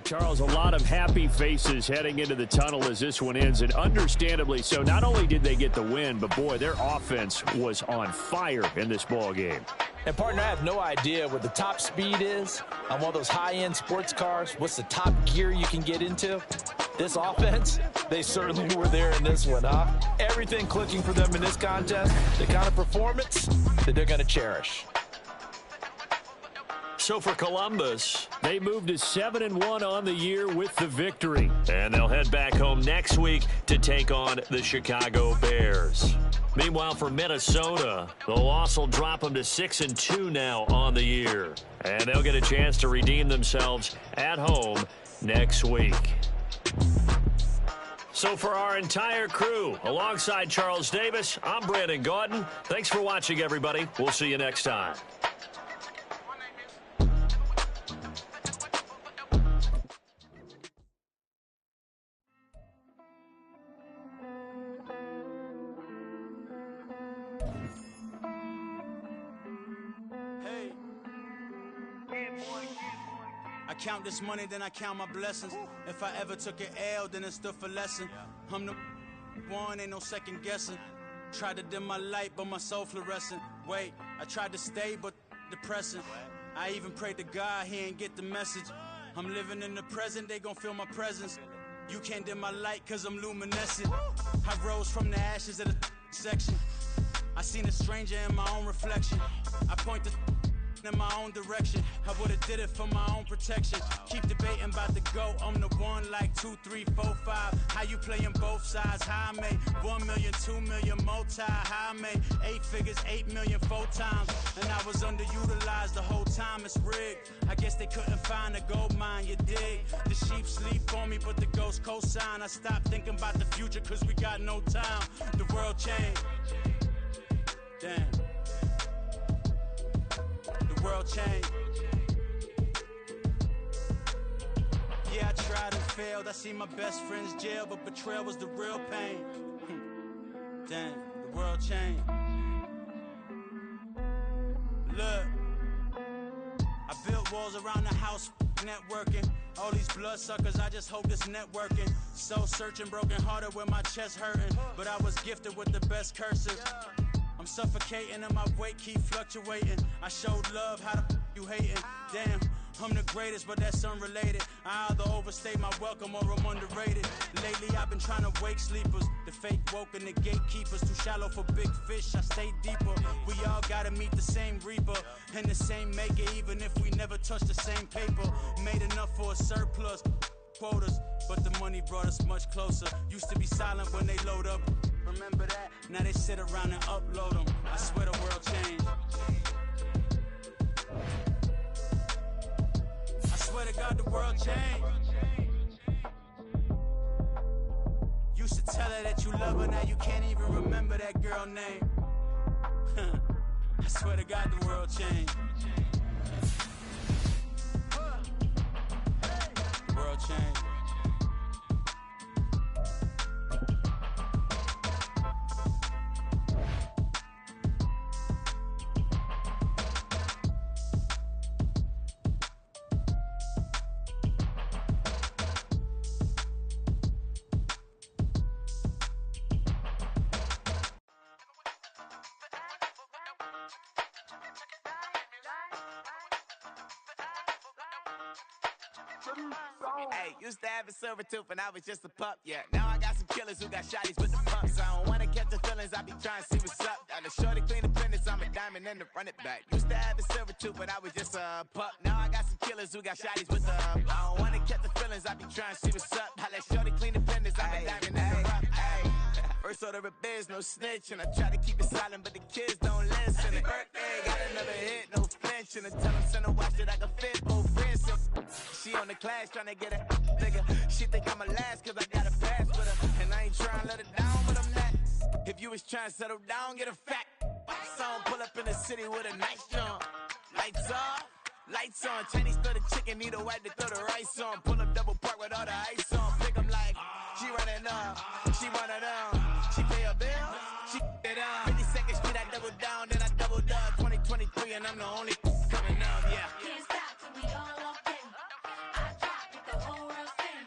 Charles, a lot of happy faces heading into the tunnel as this one ends, and understandably so. Not only did they get the win, but boy, their offense was on fire in this ball game. And partner, I have no idea what the top speed is on one of those high-end sports cars. What's the top gear you can get into? This offense, they certainly were there in this one, huh? Everything clicking for them in this contest, the kind of performance that they're going to cherish. So for Columbus, they moved to 7-1 on the year with the victory. And they'll head back home next week to take on the Chicago Bears. Meanwhile, for Minnesota, the loss will drop them to 6-2 now on the year. And they'll get a chance to redeem themselves at home next week. So for our entire crew, alongside Charles Davis, I'm Brandon Gaudin. Thanks for watching, everybody. We'll see you next time. count this money, then I count my blessings. If I ever took an L, then it stood for lesson. I'm the one, ain't no second guessing. Tried to dim my light, but my soul fluorescent. Wait, I tried to stay, but depressing. I even prayed to God, he ain't get the message. I'm living in the present, they gon' feel my presence. You can't dim my light, cause I'm luminescent. I rose from the ashes of the section. I seen a stranger in my own reflection. I point the in my own direction. I would've did it for my own protection. Keep debating about the GOAT. I'm the one like 2, 3, 4, 5. How you playing both sides? How I made 1 million, 2 million, multi. How I made 8 figures, 8 million, 4 times. And I was underutilized the whole time. It's rigged. I guess they couldn't find a gold mine, you dig? The sheep sleep on me, but the ghost cosign. I stopped thinking about the future, cause we got no time. The world changed. Damn. The world changed. Yeah, I tried and failed. I seen my best friends jail, but betrayal was the real pain. Damn, the world changed. Look, I built walls around the house, networking. All these bloodsuckers, I just hope this networking. Soul searching, broken hearted with my chest hurting. But I was gifted with the best cursive. I'm suffocating and my weight keep fluctuating. I showed love, how the you hating? Damn, I'm the greatest, but that's unrelated. I either overstay my welcome or I'm underrated. Lately I've been trying to wake sleepers. The fake woke and the gatekeepers. Too shallow for big fish, I stay deeper. We all gotta meet the same reaper and the same maker, even if we never touch the same paper. Made enough for a surplus quotas, but the money brought us much closer. Used to be silent when they load up. Remember that? Now they sit around and upload them. I swear the world changed. I swear to God the world changed. Used to tell her that you love her, now you can't even remember that girl name. I swear to God the world changed. The world changed. Hey, used to have a silver tooth and I was just a pup, yeah. Now I got some killers who got shotties with the pumps. I don't wanna catch the feelings, I be trying to see what's up. Got the shorty clean the penis, I'm a diamond and to run it back. Used to have a silver tooth but I was just a pup. Now I got some killers who got shotties with the I don't wanna catch the feelings, I be trying to see what's up. I let shorty clean the penis, I'm a diamond and to run it back. First order of biz, no snitch, and I try to keep it silent, but the kids don't listen. And birthday, got another hit, no flinch, and I tell them send a watch that I can fit both wrists. She on the class trying to get a nigga. She think I'm a last cause I got a pass with her, and I ain't trying to let her down, but I'm not. If you was trying to settle down, get a fact. Song pull up in the city with a nice jump. Lights off, lights on. Chinese throw the chicken, need a wipe to throw the rice on. Pull up double park with all the ice on. Pick 'em like, she running up, she running up. She pay her bill, she it up. 52nd Street, I double down, then I doubled up. 2023, and I'm the only coming up, yeah. Can't stop till we all locked in. I drop with the whole world spin.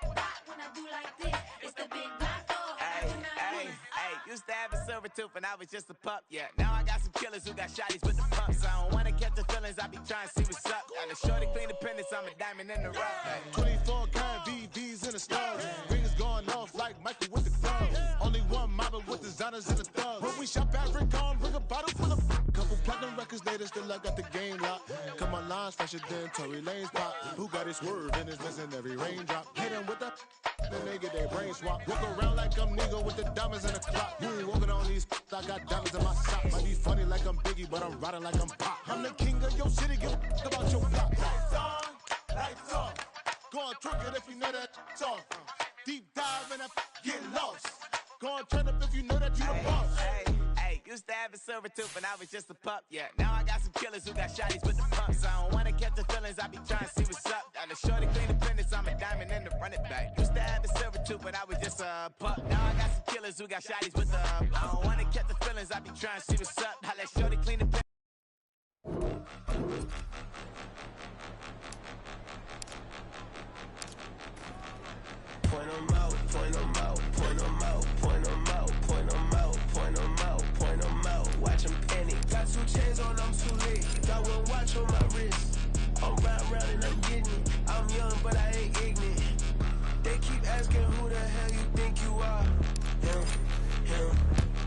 Rock when I do like this, it's the big black door. Hey, used to have a silver tooth and I was just a pup, yeah. Now I got some killers who got shotties with the pumps. I don't wanna catch the feelings, I be trying to see what's up. Got a shorty clean the penis, I'm a diamond in the rough. 24 karat VVs in the stars. Rings going off like Michael with the club. Only one model with designers in the thugs. When we shop at Rick on, bring a bottle full of couple platinum records later, still I got the game locked. Come on, lines fresher than Tory Lane's pop. Who got his swerve and is missing every raindrop? Hit him with the then they get their brain swap. Walk around like I'm nigga with the diamonds in the clock. You ain't walking on these, I got diamonds in my sock. Might be funny like I'm Biggie, but I'm riding like I'm Pop. I'm the king of your city, give a about your block. Lights on, lights off. Go on, twerk it if you know that off. Deep dive and get lost. Go on, turn up if you know that you the boss. Hey, used to have a silver tooth and I was just a pup, yeah. Now I got some killers who got shotties with the pumps. I don't wanna catch the feelings, I be trying to see what's up. Got a shorty clean the penis, I'm a diamond and to run it back. Used to have a silver tooth but I was just a pup. Now I got some killers who got shotties with the I don't wanna catch the feelings, I be trying to see what's up. I let shorty clean the penis. point 'em out, point 'em out, point 'em out, point 'em out, point 'em out, point 'em out, point 'em out. Watch 'em panic. Got 2 chains on, I'm too late. Got 1 watch on my wrist. I'm round and I'm getting it. I'm young, but I ain't ignorant. They keep asking who the hell you think you are. Him, him,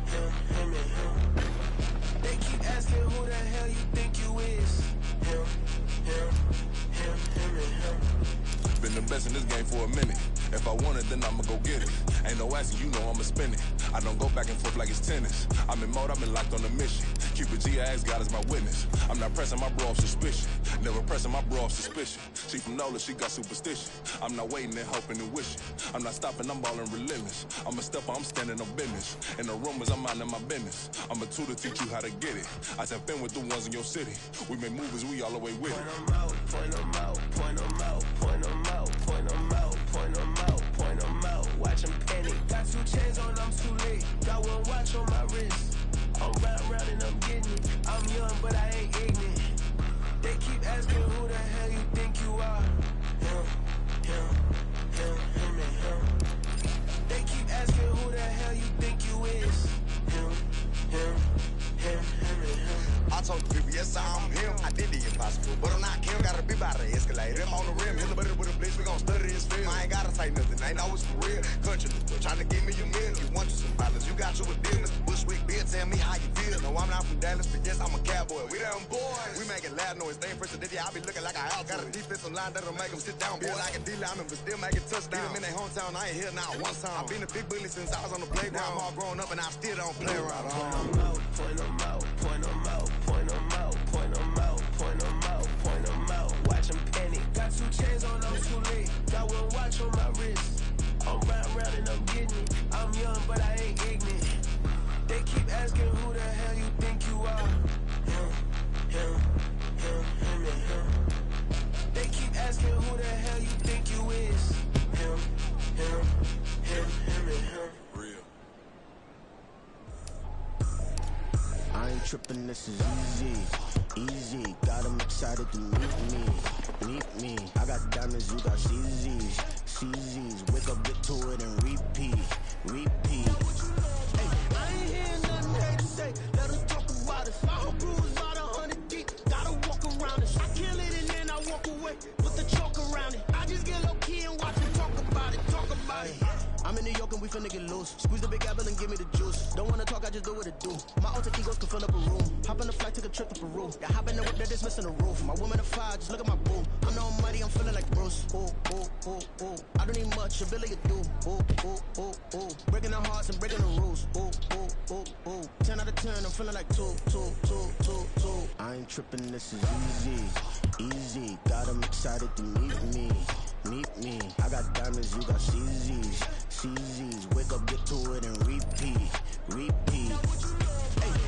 him, him, and him. They keep asking who the hell you think you is. Him, him, him, him, and him. Been the best in this game for a minute. If I want it, then I'ma go get it. Ain't no asking, you know I'ma spin it. I don't go back and forth like it's tennis. I'm in mode, I've been locked on a mission. Keep it G, I ask God as my witness. I'm not pressing my bro off suspicion. Never pressing my bro off suspicion. She from Nola, she got superstition. I'm not waiting and hoping and wishing. I'm not stopping, I'm balling relentless. I'm a stepper, I'm standing on business. In the rumors, I'm minding my business. I'm a tutor, teach you how to get it. I tap in with the ones in your city. We make movies, we all the way with it. Point 'em out, point 'em out, point 'em out, point 'em out, point 'em out, point 'em out, point 'em out. Watch 'em panic. Got 2 chains on, I'm too late. Got 1 watch on my wrist. I'm round and I'm getting it. I'm young, but I ain't ignorant. They keep asking who the hell you think you are. Him, him, him, him, and him. They keep asking who the hell you think you is. Him, him, him, him, and him. I told the people, yes, I'm him. I did the impossible, but I'm not Kim. Gotta be by the escalator. I'm on the rim, hit the butter with a blitz. We gon' study this film. I ain't gotta say nothing, ain't know it's for real. Country, trying to give me a meal. You want you some violence, you got you a deal. Mr. Bushwick, Bill, tell me how you feel. No, I'm not from Dallas, but yes, I'm a cowboy. We them boys. We making loud noise. They ain't president, I be looking like a house. Got a defensive line that'll make them sit down. Boy, like a D-lineman, but still making touchdowns. Beat them in their hometown, I ain't here now one time. I've been a big bully since I was on the playground. Now I'm all grown up and I still don't play around. Point 'em out, point 'em out, point 'em out, point 'em out, point 'em out, point 'em out, point 'em out. Watch 'em panic. Got 2 chains on, I'm too late. Got 1 watch on my wrist. I'm round and I'm getting it. I'm young, but I ain't ignorant. They keep asking who the hell you think you are. Him, him, him, him, and him. They keep asking who the hell you think you is. Him, him, him, him, and him. Real. I ain't tripping, this is easy, easy. Got 'em excited to meet me. I got diamonds, you got CZs, CZs. Wake up, get to it and repeat. Hey, I ain't hearing nothing they to say. Let us talk about it. My whole crew is about 100 deep. Gotta walk around it. I kill it and then I walk away with the chalk around it. I just get low key and watch them talk about it. I'm in New York and we finna get loose. Squeeze the big apple and give me the juice. Don't wanna talk, I just do what it do. My alter egos can fill up a room. Hop on the flight, take a trip to Peru. Yeah, hop in the whip, they're just missing the roof. My woman a fire, just look at my boo. I'm the almighty, I'm feeling like Bruce. Ooh, ooh, ooh, ooh. I don't need much, ability to do. Ooh, ooh, ooh, ooh. Breaking the hearts and breaking the rules. Ooh, ooh, ooh, ooh. 10 out of 10, I'm feeling like 2. I ain't tripping, this is easy. Got 'em excited to meet me. I got diamonds, you got CZs. Wake up, get to it and repeat. Hey,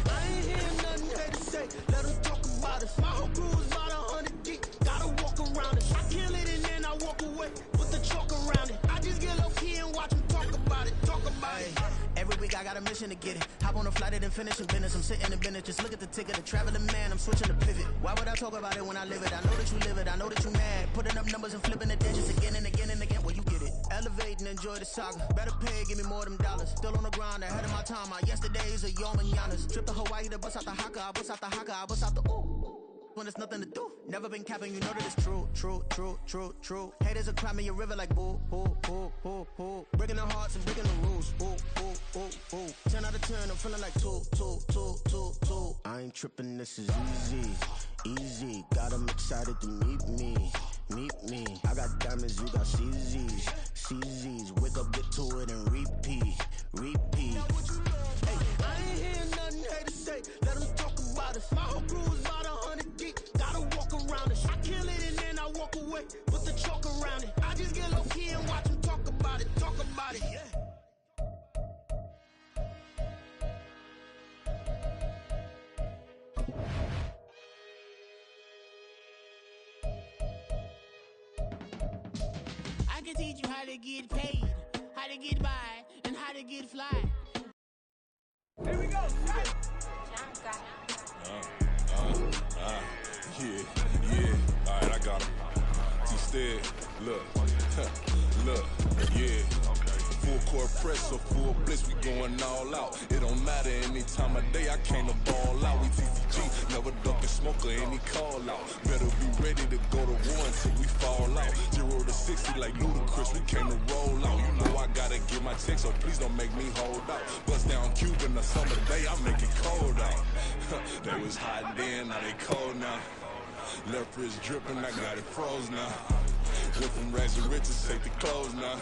I ain't hearing nothing they to say. Let us talk about it. My whole crew is about 100 deep. Gotta walk around it. I kill it and then I walk away with the chalk around it. I just get low key and watch them talk about it. Every week I got a mission to get it. Hop on a flight and then finish in business. I'm sitting in business, just look at the ticket. A traveling man, I'm switching to pivot. Why would I talk about it when I live it? I know that you live it, I know that you mad. Putting up numbers and flipping the digits again and again and again. Well, you get it. Elevate and enjoy the saga. Better pay, give me more them dollars. Still on the grind, ahead of my time. My yesterdays are yo mananas. Trip to Hawaii to bust out the haka. I bust out the haka, I bust out the ooh. When there's nothing to do. Never been capping, you know that it's true. Haters will cry me a river like boo. Breaking the hearts and breaking the rules. Ooh. 10 out of 10, I'm feeling like 2. I ain't tripping, this is easy. Got 'em excited to meet me. I got diamonds, you got CZs. Wake up, get to it and repeat. Hey, I ain't hearing nothing they to say. Let 'em talk about it. My whole crew is about 100 deep. Gotta walk around it. I kill it and then I walk away with the chalk around it. I just get low key and watch them talk about it. Yeah. I can teach you how to get paid, how to get by, and how to get fly. Here we go. Yeah. All right, I got him. Instead, look. Look, yeah. Full court press or full blitz, we going all out. It don't matter any time of day, I came to ball out. We TCG, never duck and smoke or any call out. Better be ready to go to war until we fall out. 0 to 60 like Ludacris, we came to roll out. You know I gotta get my check, so please don't make me hold out. Bust down Cuban a summer day, I make it cold out. They was hot then, now they cold now. Left wrist dripping, I got it froze now. Went from rags to riches, take the clothes now.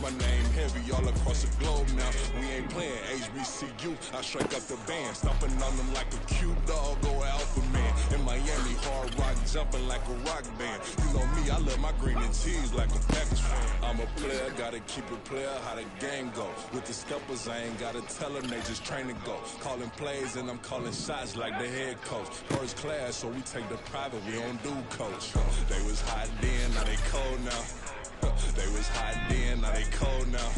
My name heavy all across the globe now. We ain't playing HBCU, I strike up the band. Stomping on them like a cute dog or alpha man. In Miami, hard rock jumping like a rock band. You know me, I love my green and cheese like a Packers fan. I'm a player, gotta keep it player, how the game go. With the scuppers, I ain't gotta tell them, they just train to go. Calling plays and I'm calling shots like the head coach. First class, so we take the private, we don't do coach. They was hot then, now they cold now. They was hot then, now they cold now.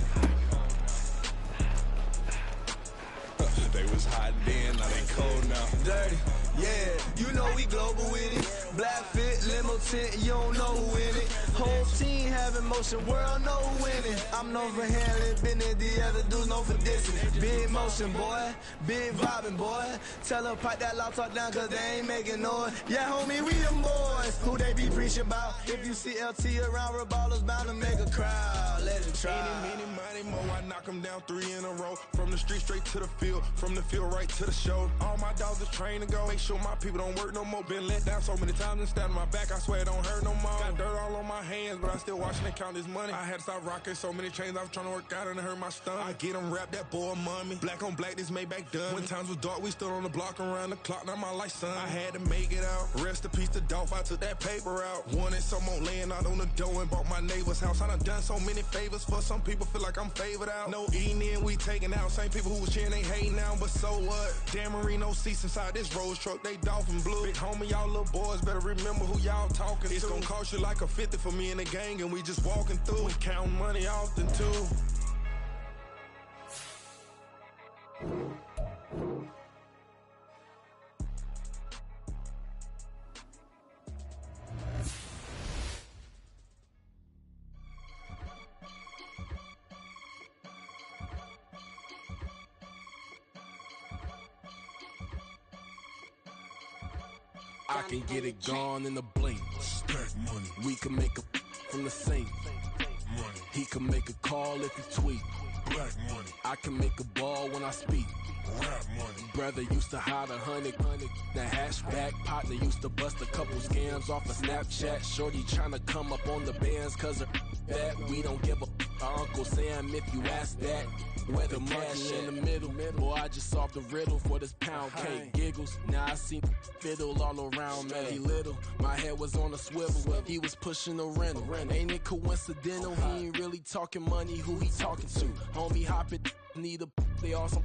They was hot then, now they cold now. Dirty, yeah, you know we global with it. Black fit, limo tint, you don't know who in it. Whole team having motion, world know who winning. I'm known for handling business, the other dudes known for dissing. Big motion, boy, big vibing, boy. Tell her pipe that loud talk down, cause they ain't making noise. Yeah, homie, we them boys, who they be preaching about. If you see LT around, Reballo's bound to make a crowd. Let it try. Eeny, meeny, mo, I knock them down 3 in a row. From the street straight to the field, from the field right to the show. All my dogs are trained to go. Make sure my people don't work no more. Been let down so many times and stabbed my back, I swear it don't hurt no more. Got dirt all on my hands, but I still watching and count this money. I had to stop rocking so many chains, I was trying to work out and it hurt my stomach. I get them wrapped, that boy mommy. Black on black, this Maybach done. When times was dark, we stood on the block around the clock, now my life son. I had to make it out. Rest in peace to Dolph, I took that paper out. Wanted some more laying out on the dough and bought my neighbor's house. I done so many favors for some people, feel like I'm favored out. No eating in, we taking out. Same people who was cheering, they hating now, but so what? Dan Marino seats inside this Rolls truck, they dolphin blue. Big homie, y'all little boys better remember who y'all talking to. It's gonna cost you like a 50 for me and the gang, and we just walking through. We counting money often too. I can get it gone in a blink. Stack money. We can make a from the sink. Money. He can make a call if he tweet. Black money. I can make a ball when I speak. Rap money. Brother used to hide 100. The hashback partner used to bust a couple scams off of Snapchat. Shorty tryna come up on the bands cause of that. We don't give a Uncle Sam if you ask that. Where the cash in the middle. Boy, I just solved the riddle for this pound cake. Giggles, now I see fiddle all around me. Little, my head was on a swivel. He was pushing a rental. Ain't it coincidental? He ain't really talking money. Who he talking to? Homie hopping, need a they awesome.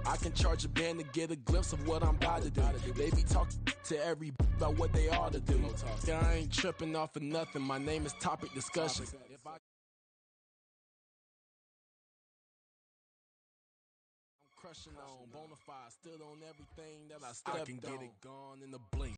I can charge a band to get a glimpse of what I'm about to do. They be talking to every about what they ought to do. Yeah, I ain't tripping off of nothing. My name is Topic Discussion. Crushing on, bonafide, stood on everything that I stepped on. I can get it gone in a blink.